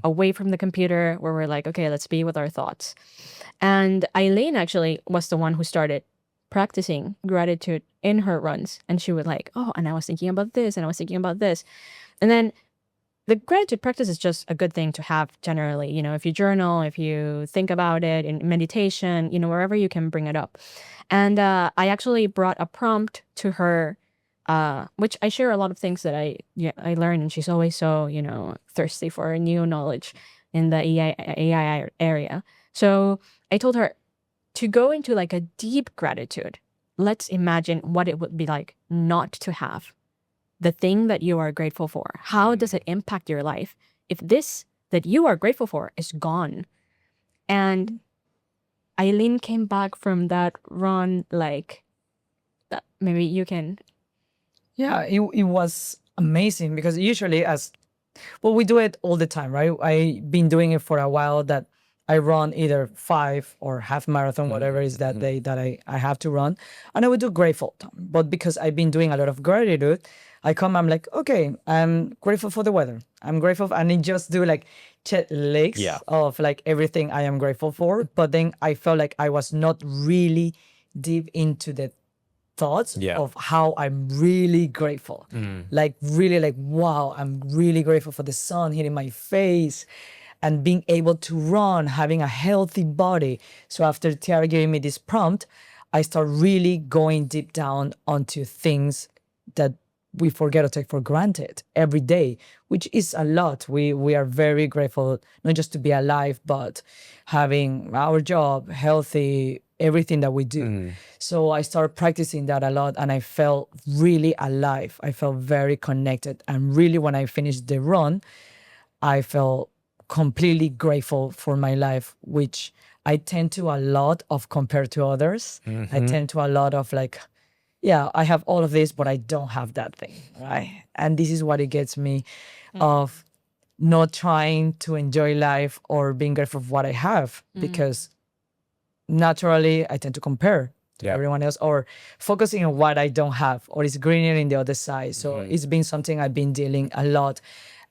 away from the computer where we're like, okay, let's be with our thoughts. And Aileen actually was the one who started practicing gratitude in her runs. And she would like, oh, and I was thinking about this and I was thinking about this. And then the gratitude practice is just a good thing to have generally. If you journal, if you think about it in meditation, wherever you can bring it up. And I actually brought a prompt to her, which I share a lot of things that I learned, and she's always so, thirsty for new knowledge in the AI area. So I told her to go into like a deep gratitude. Let's imagine what it would be like not to have the thing that you are grateful for. How does it impact your life if this that you are grateful for is gone? And Aileen came back from that run like that. Maybe you can. Yeah, it was amazing because usually we do it all the time, right? I've been doing it for a while that I run either 5 or half marathon, whatever is that day that I have to run. And I would do grateful. But because I've been doing a lot of gratitude, I'm like, okay, I'm grateful for the weather. I'm grateful. And I just do like checklists of like everything I am grateful for. But then I felt like I was not really deep into the thoughts of how I'm really grateful. Like really like, wow, I'm really grateful for the sun hitting my face and being able to run, having a healthy body. So after Tiara giving me this prompt, I start really going deep down onto things that we forget to take for granted every day, which is a lot. We are very grateful, not just to be alive, but having our job, healthy, everything that we do. So I started practicing that a lot and I felt really alive. I felt very connected. And really when I finished the run, I felt completely grateful for my life, which I tend to a lot of compared to others. I tend to a lot of like, I have all of this, but I don't have that thing, right? And this is what it gets me of not trying to enjoy life or being grateful for what I have, because naturally I tend to compare to everyone else or focusing on what I don't have or is greener in the other side. So it's been something I've been dealing a lot.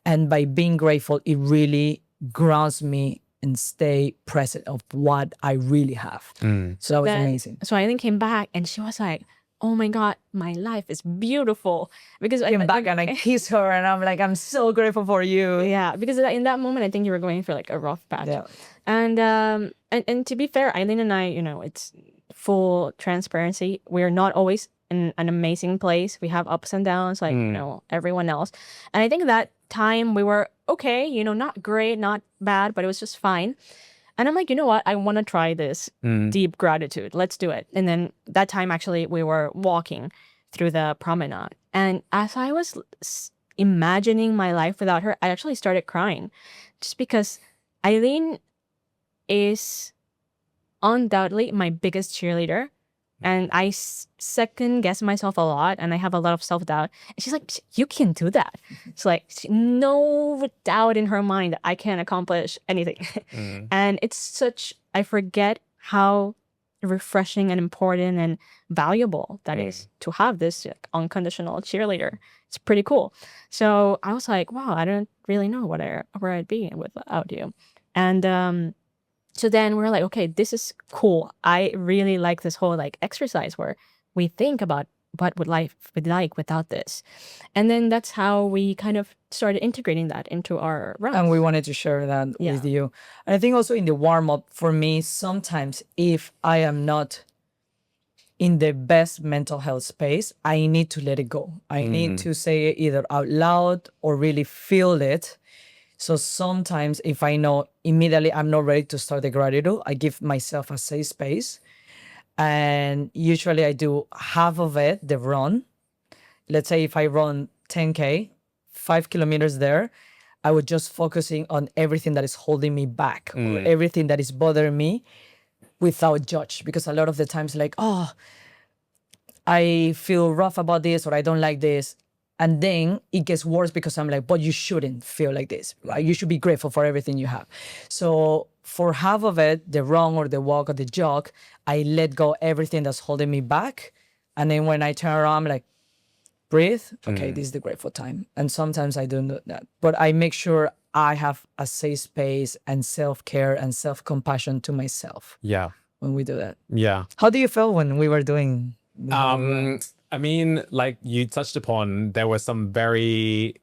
And by being grateful, it really grounds me and stay present of what I really have. So that was amazing. So Aileen came back and she was like, oh my God, my life is beautiful. Because Came back and I kiss her and I'm like, I'm so grateful for you. yeah, because in that moment, I think you were going through like a rough patch. Yeah. And to be fair, Aileen and I, it's full transparency. We're not always in an amazing place. We have ups and downs, like everyone else. And I think that time we were okay, not great, not bad, but it was just fine. And I'm like, you know what? I want to try this deep gratitude. Let's do it. And then that time, actually, we were walking through the promenade. And as I was imagining my life without her, I actually started crying just because Aileen is undoubtedly my biggest cheerleader. And I second guess myself a lot, and I have a lot of self-doubt. And she's like, you can do that. It's like, no doubt in her mind that I can't accomplish anything. And it's such, I forget how refreshing and important and valuable that is to have this unconditional cheerleader. It's pretty cool. So I was like, wow, I don't really know where I'd be without you. And so then we're like, okay, this is cool. I really like this whole like exercise where we think about what would life be like without this. And then that's how we kind of started integrating that into our runs. And we wanted to share that with you. And I think also in the warm-up, for me, sometimes if I am not in the best mental health space, I need to let it go. I need to say it either out loud or really feel it. So sometimes if I know immediately I'm not ready to start the gratitude, I give myself a safe space. And usually I do half of it, the run. Let's say if I run 10K, 5 kilometers there, I would just focusing on everything that is holding me back, or everything that is bothering me without judge. Because a lot of the times like, oh, I feel rough about this or I don't like this. And then it gets worse because I'm like, but you shouldn't feel like this, right? You should be grateful for everything you have. So for half of it, the run or the walk or the jog, I let go everything that's holding me back. And then when I turn around, I'm like, breathe. Okay, this is the grateful time. And sometimes I don't do that. But I make sure I have a safe space and self-care and self-compassion to myself. Yeah. When we do that. Yeah. How do you feel when we were doing I mean, like you touched upon, there were some pretty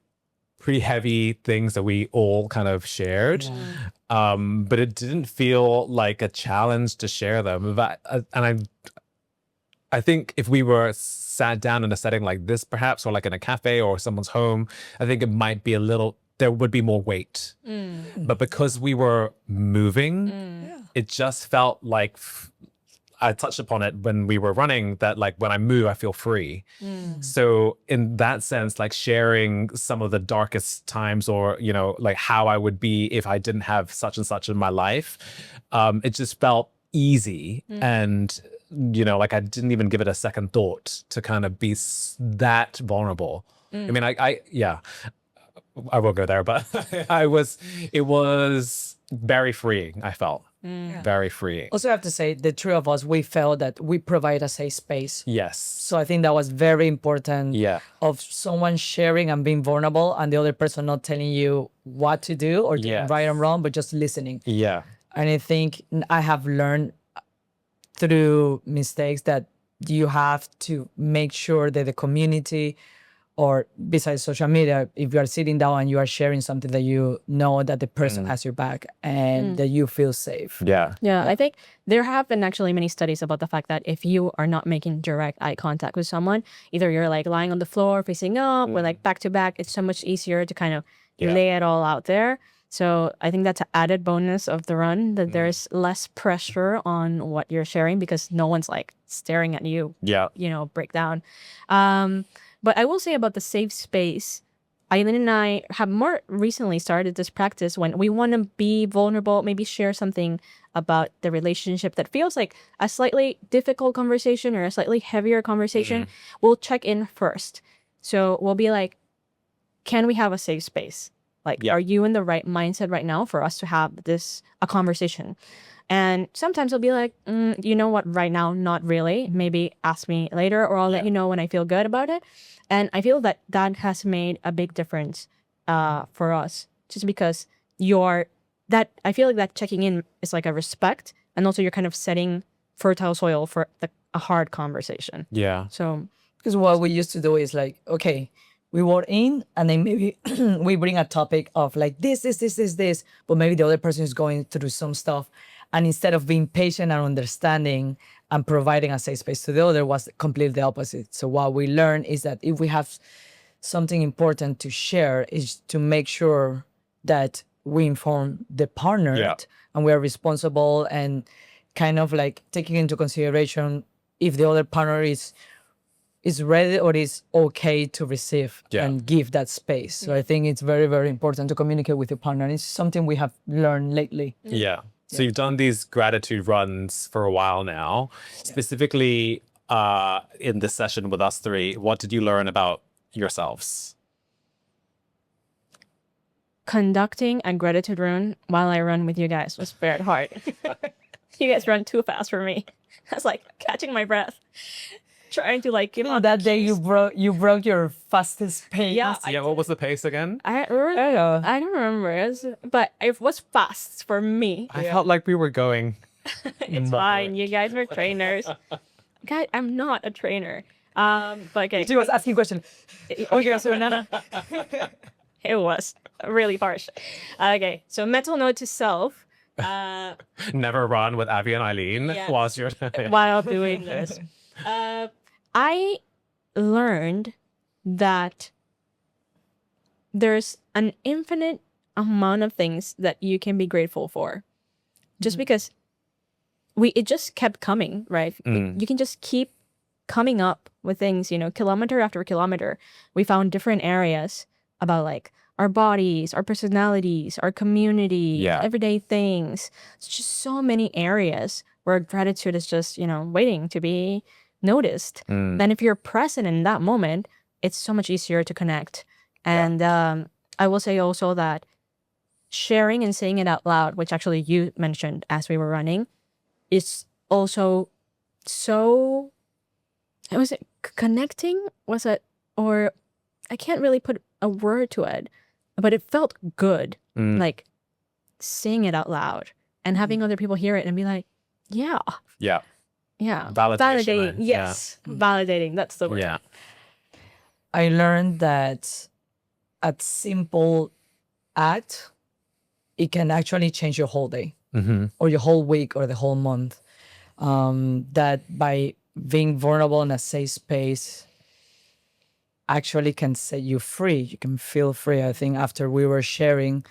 heavy things that we all kind of shared. But it didn't feel like a challenge to share them. But, and I think if we were sat down in a setting like this, perhaps, or like in a cafe or someone's home, I think it might be there would be more weight. But because we were moving, it just felt like, I touched upon it when we were running, that like when I move, I feel free. So in that sense, like sharing some of the darkest times or, like how I would be if I didn't have such and such in my life, it just felt easy. And, like I didn't even give it a second thought to kind of be that vulnerable. I mean, I won't go there, but it was very freeing, I felt. Very freeing. Also, I have to say, the three of us, we felt that we provide a safe space. Yes. So I think that was very important. Yeah. Of someone sharing and being vulnerable, and the other person not telling you what to do or right and wrong, but just listening. Yeah. And I think I have learned through mistakes that you have to make sure that the community, or besides social media, if you are sitting down and you are sharing something that you know that the person has your back and that you feel safe. Yeah. Yeah, I think there have been actually many studies about the fact that if you are not making direct eye contact with someone, either you're like lying on the floor facing up or like back to back, it's so much easier to kind of lay it all out there. So I think that's an added bonus of the run, that there's less pressure on what you're sharing because no one's like staring at you, break down. But I will say about the safe space, Aileen and I have more recently started this practice when we want to be vulnerable, maybe share something about the relationship that feels like a slightly difficult conversation or a slightly heavier conversation. We'll check in first. So we'll be like, can we have a safe space? Like, are you in the right mindset right now for us to have a conversation? And sometimes I'll be like, you know what, right now, not really. Maybe ask me later, or I'll let you know when I feel good about it. And I feel that has made a big difference for us, just because I feel like that checking in is like a respect. And also you're kind of setting fertile soil for the a hard conversation. Yeah. So Because what we used to do is like, okay, we walk in and then maybe we bring a topic of like this, but maybe the other person is going through some stuff. And instead of being patient and understanding and providing a safe space to the other was completely the opposite. So what we learn is that if we have something important to share is to make sure that we inform the partner Yeah. and we are responsible and kind of like taking into consideration if the other partner is ready or is okay to receive Yeah. and give that space. So I think it's very, very important to communicate with your partner. And it's something we have learned lately. Yeah. So you've done these gratitude runs for a while now. Specifically, in this session with us three, what did you learn about yourselves? conducting a gratitude run while I run with you guys was very hard. You guys run too fast for me. I was like catching my breath, trying to like give out That the day keys. you broke your fastest pace. Yeah, Yeah, what was the pace again? I Yeah. don't remember, but it was fast for me. I felt like we were going. It's fine. You guys were trainers. Guys, I'm not a trainer. But okay. She was asking questions. Okay, so Nana. It was really harsh. Okay, so mental note to self. Never run with Avey and Aileen Yeah. whilst you're. While doing this, I learned that there's an infinite amount of things that you can be grateful for, just because it just kept coming, right? You can just keep coming up with things, kilometer after kilometer. We found different areas about like our bodies, our personalities, our community, Yeah. everyday things. It's just so many areas where gratitude is just, waiting to be noticed. Then if you're present in that moment, it's so much easier to connect. And I will say also that sharing and saying it out loud, which actually you mentioned as we were running, is also so, was it connecting? Was it, or I can't really put a word to it, but it felt good. Like saying it out loud and having other people hear it and be like, yeah, Yeah. yeah. Validation, Validating. right? Yes. Validating. That's the word. Yeah. I learned that a simple act, it can actually change your whole day or your whole week or the whole month. That by being vulnerable in a safe space actually can set you free. You can feel free. I think after we were sharing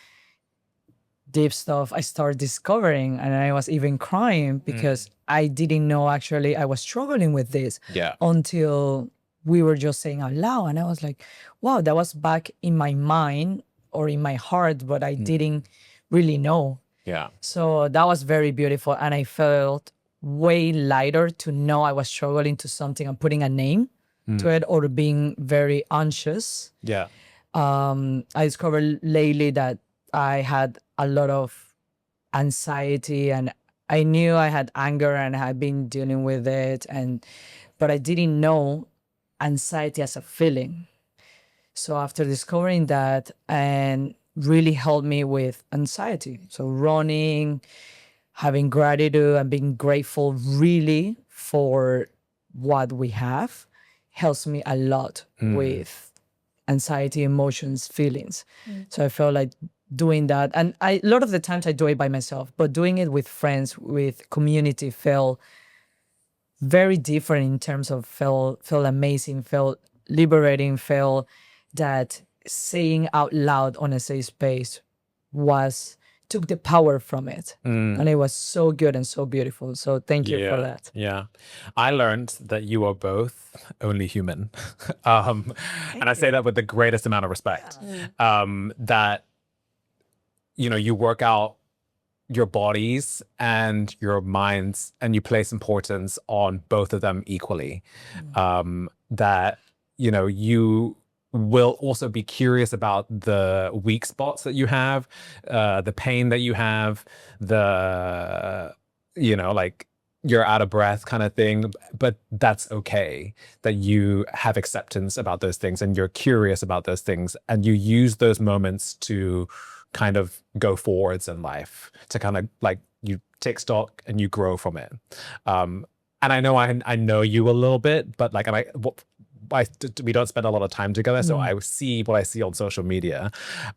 deep stuff, I started discovering, and I was even crying because I didn't know actually I was struggling with this Yeah. until we were just saying out loud. And I was like, wow, that was back in my mind or in my heart, but I didn't really know. Yeah. So that was very beautiful. And I felt way lighter to know I was struggling to something and putting a name to it or being very anxious. Yeah. I discovered lately that I had a lot of anxiety and I knew I had anger and I had been dealing with it. But I didn't know anxiety as a feeling. So after discovering that and really helped me with anxiety. So running, having gratitude and being grateful really for what we have helps me a lot with anxiety, emotions, feelings. So I felt like doing that. And a lot of the times I do it by myself, but doing it with friends, with community felt very different in terms of felt amazing, felt liberating, felt that saying out loud on a safe space took the power from it. And it was so good and so beautiful. So thank you for that. Yeah. I learned that you are both only human. And I say that with the greatest amount of respect. That, you work out your bodies and your minds and you place importance on both of them equally. That, you will also be curious about the weak spots that you have, the pain that you have, the, like you're out of breath kind of thing, but that's okay that you have acceptance about those things and you're curious about those things and you use those moments to kind of go forwards in life, to kind of like you take stock and you grow from it. And and I know I know you a little bit, but like we don't spend a lot of time together, so I see what I see on social media,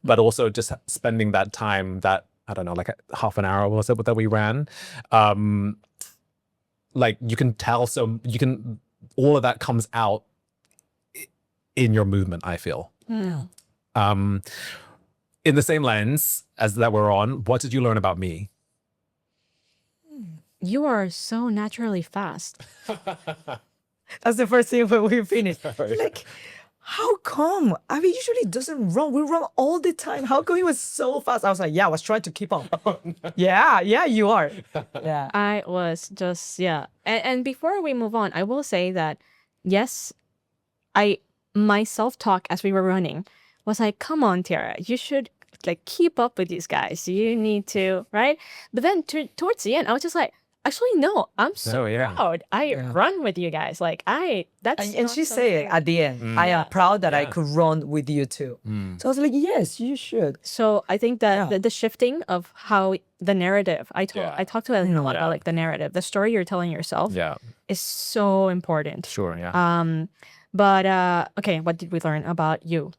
but also just spending that time, that I don't know, like half an hour was it that we ran, like you can tell, so you can, all of that comes out in your movement, I feel. In the same lens as that we're on, what did you learn about me? You are so naturally fast. That's the first thing when we finish. Like, how come? I mean, usually doesn't run. We run all the time. How come he was so fast? I was like, yeah, I was trying to keep up. Yeah, you are. Yeah. I was just, yeah. And before we move on, I will say that, yes, my self-talk as we were running was like, come on, Tiara, you should like keep up with these guys. You need to, right? But then towards the end, I was just like, actually, no, I'm so proud. I run with you guys. Like that's And she said at the end, I am proud that I could run with you too. So I was like, yes, you should. So I think that the shifting of how the narrative, I talked to Aileen a lot about like the narrative, the story you're telling yourself is so important. Sure, yeah. But okay, what did we learn about you?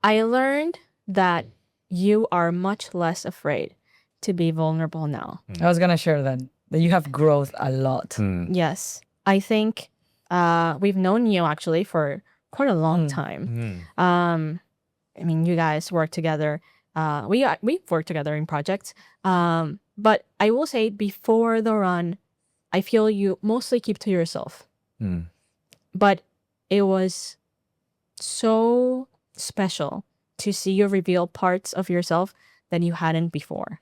I learned that you are much less afraid to be vulnerable now. I was gonna share that you have growth a lot. Yes, I think we've known you actually for quite a long time. I mean, you guys work together. We've worked together in projects. But I will say before the run, I feel you mostly keep to yourself. But it was so special to see you reveal parts of yourself that you hadn't before.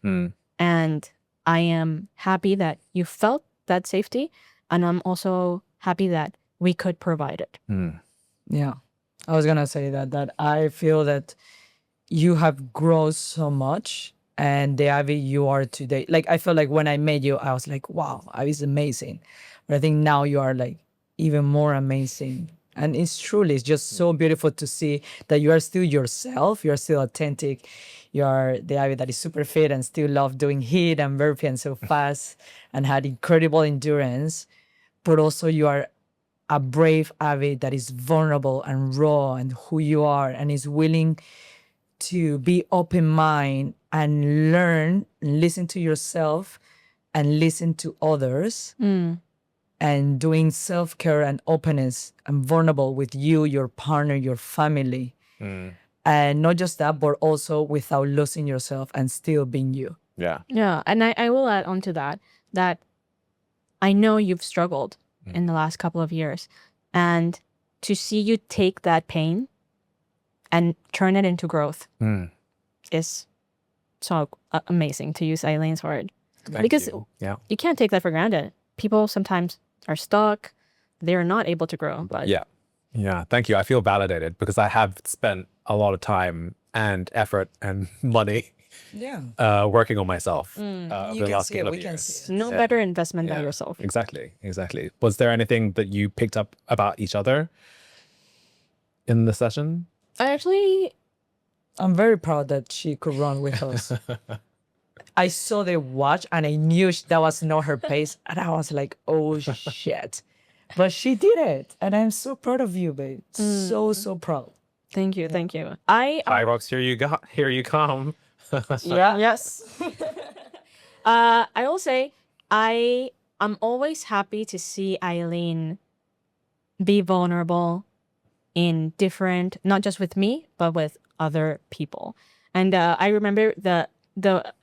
And I am happy that you felt that safety. And I'm also happy that we could provide it. Yeah. I was going to say that I feel that you have grown so much, and the Avey you are today, like I felt like when I met you, I was like, wow, Avey's amazing. But I think now you are like even more amazing. And it's just so beautiful to see that you are still yourself. You're still authentic. You are the Avey that is super fit and still love doing HIIT and burpee and so fast and had incredible endurance. But also you are a brave Avey that is vulnerable and raw and who you are and is willing to be open mind and learn, listen to yourself and listen to others. And doing self-care and openness and vulnerable with you, your partner, your family. And not just that, but also without losing yourself and still being you. Yeah. Yeah. And I will add on to that I know you've struggled in the last couple of years. And to see you take that pain and turn it into growth is so amazing, to use Aileen's word. Because you can't take that for granted. People sometimes are stuck. They're not able to grow. But yeah, thank you. I feel validated because I have spent a lot of time and effort and money working on myself over the last couple of years. No better investment than yourself. Exactly. Was there anything that you picked up about each other in the session? I'm very proud that she could run with us. I saw the watch and I knew that was not her pace. And I was like, oh shit. But she did it. And I'm so proud of you, babe. So proud. Thank you. Fireworks, here you come. Yes. I will say I'm always happy to see Aileen be vulnerable in different, not just with me, but with other people. And I remember the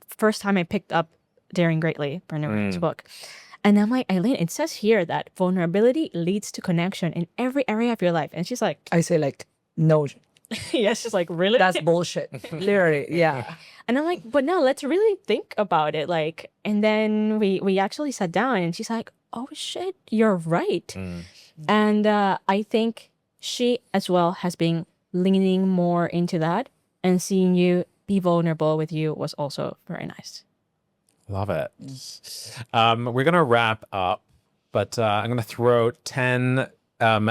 first time I picked up Daring Greatly, Brené Brown's book. And I'm like, Aileen, it says here that vulnerability leads to connection in every area of your life. And she's like, I say like, no. Yeah, she's like, really? That's bullshit. Literally, yeah. And I'm like, but no, let's really think about it. Like, and then we actually sat down and she's like, oh shit, you're right. And I think she as well has been leaning more into that, and seeing you be vulnerable with you was also very nice. Love it. We're going to wrap up, but I'm going to throw 10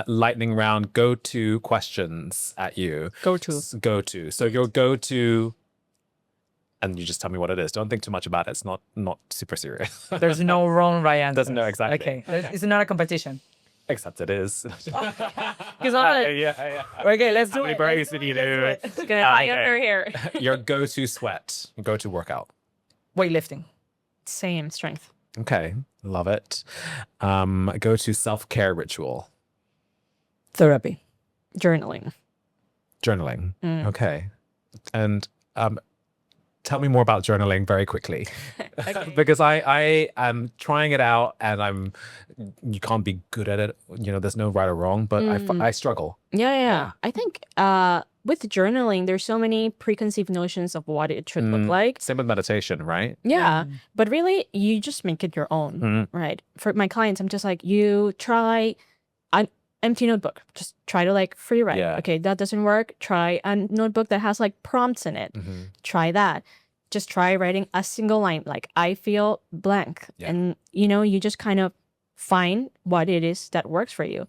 lightning round go-to questions at you. Go to. So your go-to and you just tell me what it is. Don't think too much about it. It's not super serious. There's no wrong right answer. Doesn't know exactly. Okay. It's not a competition. Except it is. Because yeah. okay, let's do How many it. burpees did you do? It's gonna hang under here. Your go-to sweat, go-to workout. Weightlifting. Same strength. Okay, love it. Go-to self-care ritual. Therapy. Journaling. Journaling. Okay. And tell me more about journaling very quickly. Because I am trying it out and you can't be good at it. You know, there's no right or wrong, but I struggle. Yeah. I think with journaling, there's so many preconceived notions of what it should look like. Same with meditation, right? Yeah. But really, you just make it your own, right? For my clients, I'm just like, you try an empty notebook. Just try to like free write. Yeah. Okay, that doesn't work. Try a notebook that has like prompts in it. Try that. Just try writing a single line, like I feel blank. Yeah. And you just kind of find what it is that works for you.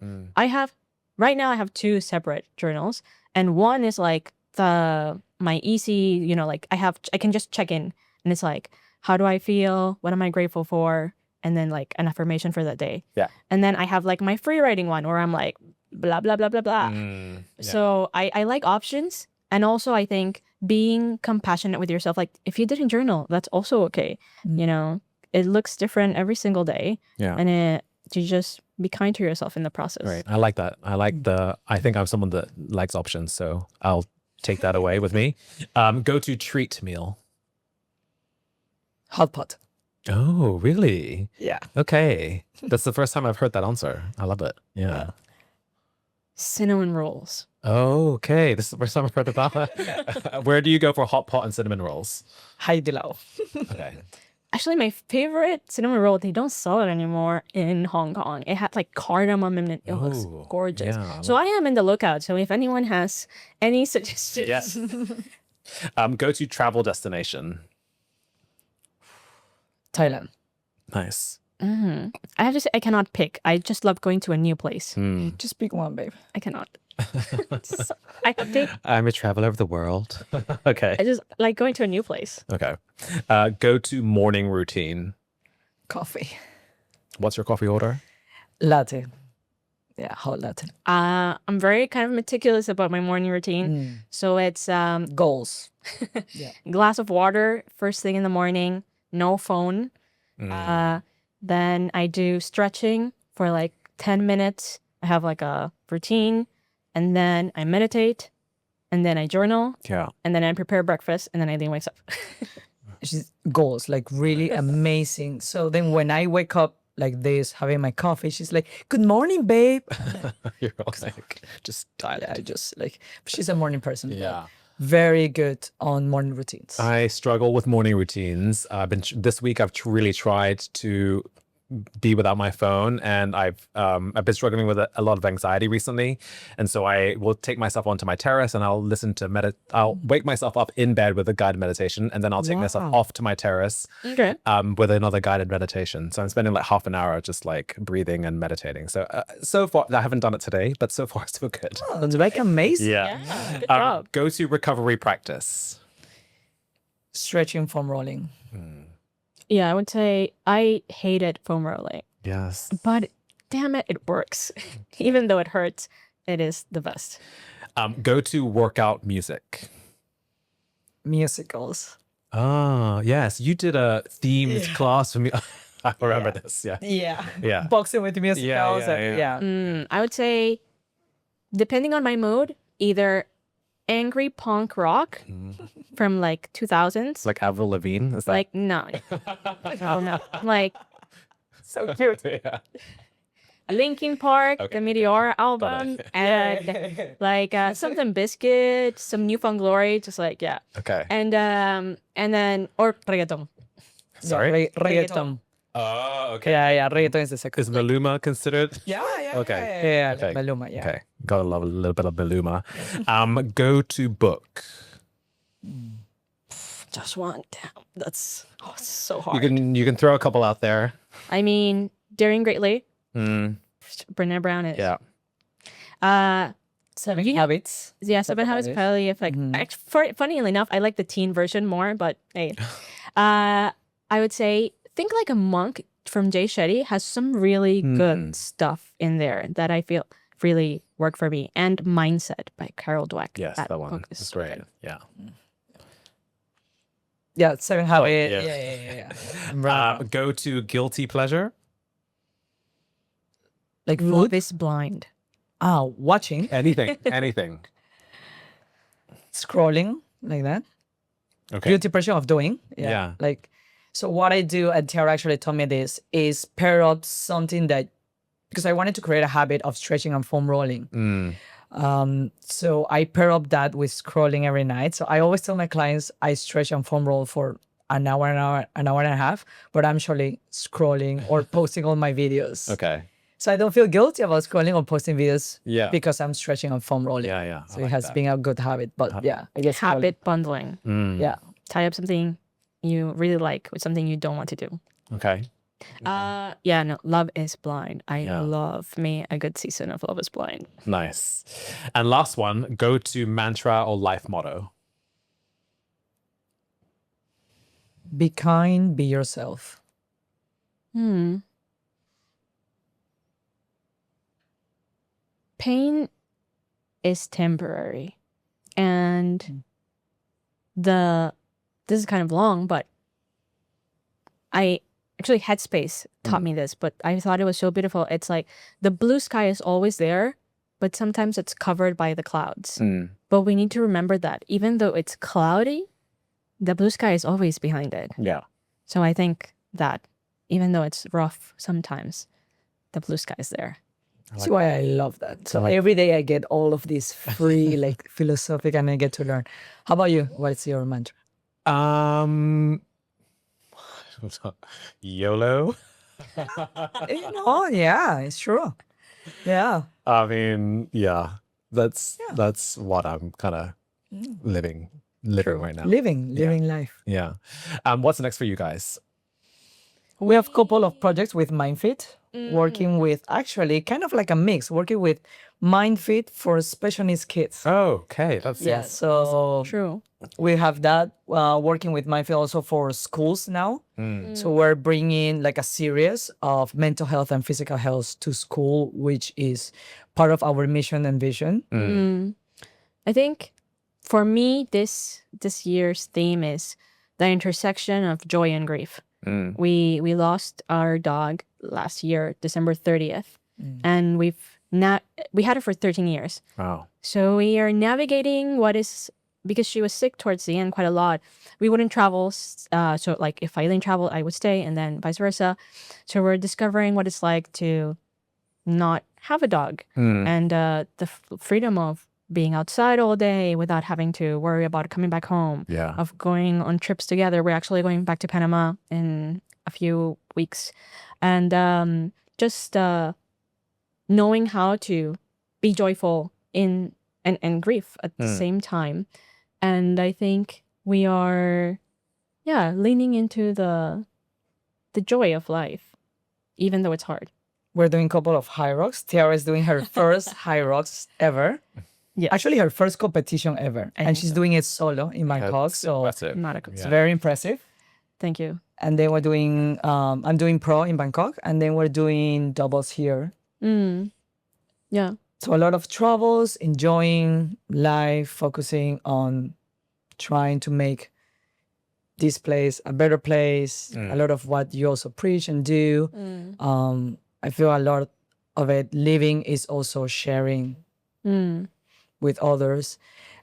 Right now I have 2 separate journals, and one is like my easy, like I can just check in, and it's like, how do I feel? What am I grateful for? And then like an affirmation for that day. Yeah. And then I have like my free writing one where I'm like blah blah blah blah blah. So I like options, and also I think being compassionate with yourself. Like if you didn't journal, that's also okay. It looks different every single day. Yeah. And you just be kind to yourself in the process. Right. I like that. I think I'm someone that likes options, so I'll take that away with me. Go-to treat meal. Hot pot. Oh, really? Yeah. Okay. That's the first time I've heard that answer. I love it. Yeah. Cinnamon rolls. Oh, okay. This is the first time I've heard about that. Where do you go for hot pot and cinnamon rolls? Haidilao. Okay. Actually, my favorite cinnamon roll, they don't sell it anymore in Hong Kong. It had like cardamom in it. It looks Ooh, gorgeous. yeah. So I am in the lookout. So if anyone has any suggestions. Yes. Go-to travel destination. Thailand. Nice. I have to say, I cannot pick. I just love going to a new place. Just pick one, babe. I cannot. I think I'm a traveler of the world. Okay. I just like going to a new place. Okay. Go-to morning routine. Coffee. What's your coffee order? Latte. Yeah, hot latte. I'm very kind of meticulous about my morning routine. So it's Goals. glass of water first thing in the morning, no phone. Then I do stretching for like 10 minutes. I have like a routine, and then I meditate, and then I journal, Yeah. and then I prepare breakfast, and then I wakes up. She's goals, like really amazing. So then when I wake up like this, having my coffee, she's like, "Good morning, babe." You're all like, just dial Yeah, it. just like she's a morning person. Yeah. Very good on morning routines. I struggle with morning routines. This week I've really tried to be without my phone, and I've been struggling with a lot of anxiety recently, and so I will take myself onto my terrace and I'll listen to I'll wake myself up in bed with a guided meditation, and then I'll take myself off to my terrace Okay. with another guided meditation. So I'm spending like half an hour just like breathing and meditating. So so far I haven't done it today, but so far so good. Oh, it's like amazing. Yeah. Good job. Go to recovery practice. Stretching, foam rolling. Yeah, I would say I hated foam rolling, Yes. but damn it, it works. Even though it hurts, it is the best. Go to workout music. Musicals. Oh, yes. You did a themed class for me. I remember this. Yeah. Yeah. Yeah. Boxing with musicals. Yeah. I would say, depending on my mood, either angry punk rock from like 2000s. Like Avril Lavigne. Is that? Like, no. No. Like, so cute. Yeah. Linkin Park, Okay. the Meteora album, and like something Biscuit, some Newfound Glory, just like, yeah. Okay. And then, or reggaeton. Sorry. Reggaeton. Oh, okay. Yeah, reggaeton is the second. Is Maluma considered? Yeah. Okay. Yeah, Okay. Maluma, yeah. Okay. Gotta love a little bit of Maluma. Go to book. Just one. Damn, that's so hard. You can throw a couple out there. I mean, Daring Greatly. Brené Brown is. Yeah. 7 habits. Yeah, 7 habits highly effective. Funnily enough, I like the teen version more, but hey. I would say Think Like a Monk from Jay Shetty has some really good stuff in there that I feel really work for me. And Mindset by Carol Dweck. Yes, that one. book is That's so great. good. Yeah. Yeah, 7 habits. Yeah. Go to guilty pleasure. Like Love food. is Blind. Watching, Anything. scrolling, like that. Okay. Guilty pleasure of doing. Yeah. Like, so what I do, and Tiara actually told me this, is pair up something that, because I wanted to create a habit of stretching and foam rolling. So I pair up that with scrolling every night. So I always tell my clients I stretch and foam roll for an hour and a half, but I'm actually scrolling or posting all my videos. Okay. So I don't feel guilty about scrolling or posting videos because I'm stretching and foam rolling. Yeah. So it has been a good habit. But yeah, I guess Habit bundling. Yeah. Tie up something you really like with something you don't want to do. Okay. Love is Blind. I love me a good season of Love is Blind. Nice. And last one, go to mantra or life motto. Be kind, be yourself. Pain is temporary. And this is kind of long, but actually Headspace taught me this, but I thought it was so beautiful. It's like the blue sky is always there, but sometimes it's covered by the clouds. But we need to remember that even though it's cloudy, the blue sky is always behind it. Yeah. So I think that even though it's rough sometimes, the blue sky is there. That's why I love that. So every day I get all of these free, like philosophic, and I get to learn. How about you? What's your mantra? YOLO. Oh yeah, it's true. Yeah. I mean, yeah. That's what I'm kind of living right now. Living life. Yeah. What's next for you guys? We have a couple of projects with MindFit, working with actually kind of like a mix, working with MindFit for special needs kids. Oh, okay. That's So True. we have that working with MindFit also for schools now. So we're bringing like a series of mental health and physical health to school, which is part of our mission and vision. I think for me, this year's theme is the intersection of joy and grief. We lost our dog last year, December 30th, and we had her for 13 years. Wow. So we are navigating because she was sick towards the end quite a lot. We wouldn't travel. So like if Aileen traveled, I would stay, and then vice versa. So we're discovering what it's like to not have a dog and the freedom of being outside all day without having to worry about coming back home. Yeah. Of going on trips together. We're actually going back to Panama in a few weeks. And just knowing how to be joyful and grief at the same time. And I think we are leaning into the joy of life, even though it's hard. We're doing a couple of high rocks. Tiara is doing her first high rocks ever. Yeah. Actually, her first competition ever. And she's doing it solo in Bangkok. So Impressive. Not a it's very impressive. Thank you. And then we're doing, I'm doing pro in Bangkok. And then we're doing doubles here. Yeah. So a lot of travels, enjoying life, focusing on trying to make this place a better place. A lot of what you also preach and do. I feel a lot of it living is also sharing with others.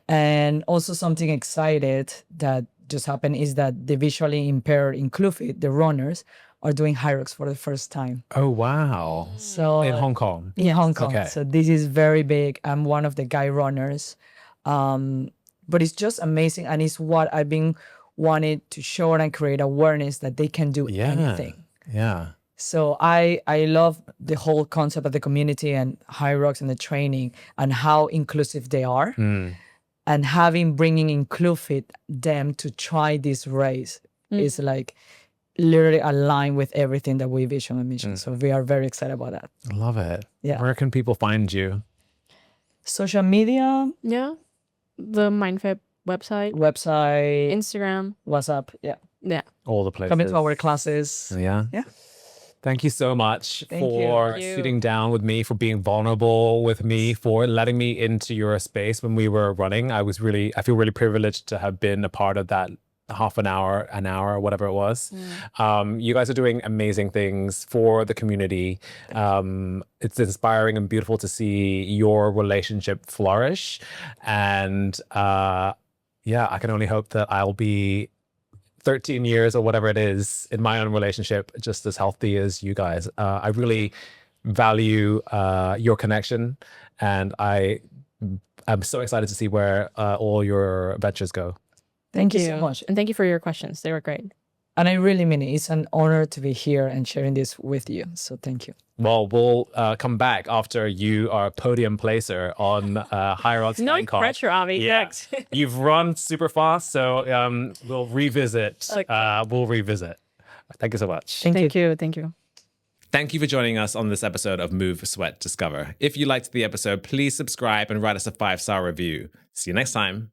And also something excited that just happened is that the visually impaired IncluFit, the runners, are doing high rocks for the first time. Oh, wow. So In Hong Kong. in Hong Kong. Okay. So this is very big. I'm one of the guy runners. But it's just amazing. And it's what I've been wanting to show and create awareness that they can do anything. Yeah. So I love the whole concept of the community and high rocks and the training and how inclusive they are. And bringing IncluFit them to try this race is like literally aligned with everything that we vision and mission. So we are very excited about that. I love it. Yeah. Where can people find you? social media, Yeah. The MindFit website, website, Instagram. WhatsApp. Yeah. Yeah. All the places. Coming to our classes. Yeah. Yeah. Thank you so much Thank you. for Thank you. sitting down with me, for being vulnerable with me, for letting me into your space when we were running. I feel really privileged to have been a part of that half an hour, whatever it was. You guys are doing amazing things for the community. It's inspiring and beautiful to see your relationship flourish. And yeah, I can only hope that I'll be 13 years or whatever it is in my own relationship just as healthy as you guys. I really value your connection, and I'm so excited to see where all your ventures go. Thank you so much. And thank you for your questions. They were great. And I really mean it. It's an honor to be here and sharing this with you. So thank you. Well, we'll come back after you are podium placer on Higher Odds No Flying Car. pressure, Avey. Yeah. Next. You've run super fast, so we'll revisit. Okay. We'll revisit. Thank you so much. Thank you. Thank you. Thank you for joining us on this episode of Move, Sweat, Discover. If you liked the episode, please subscribe and write us a 5-star review. See you next time.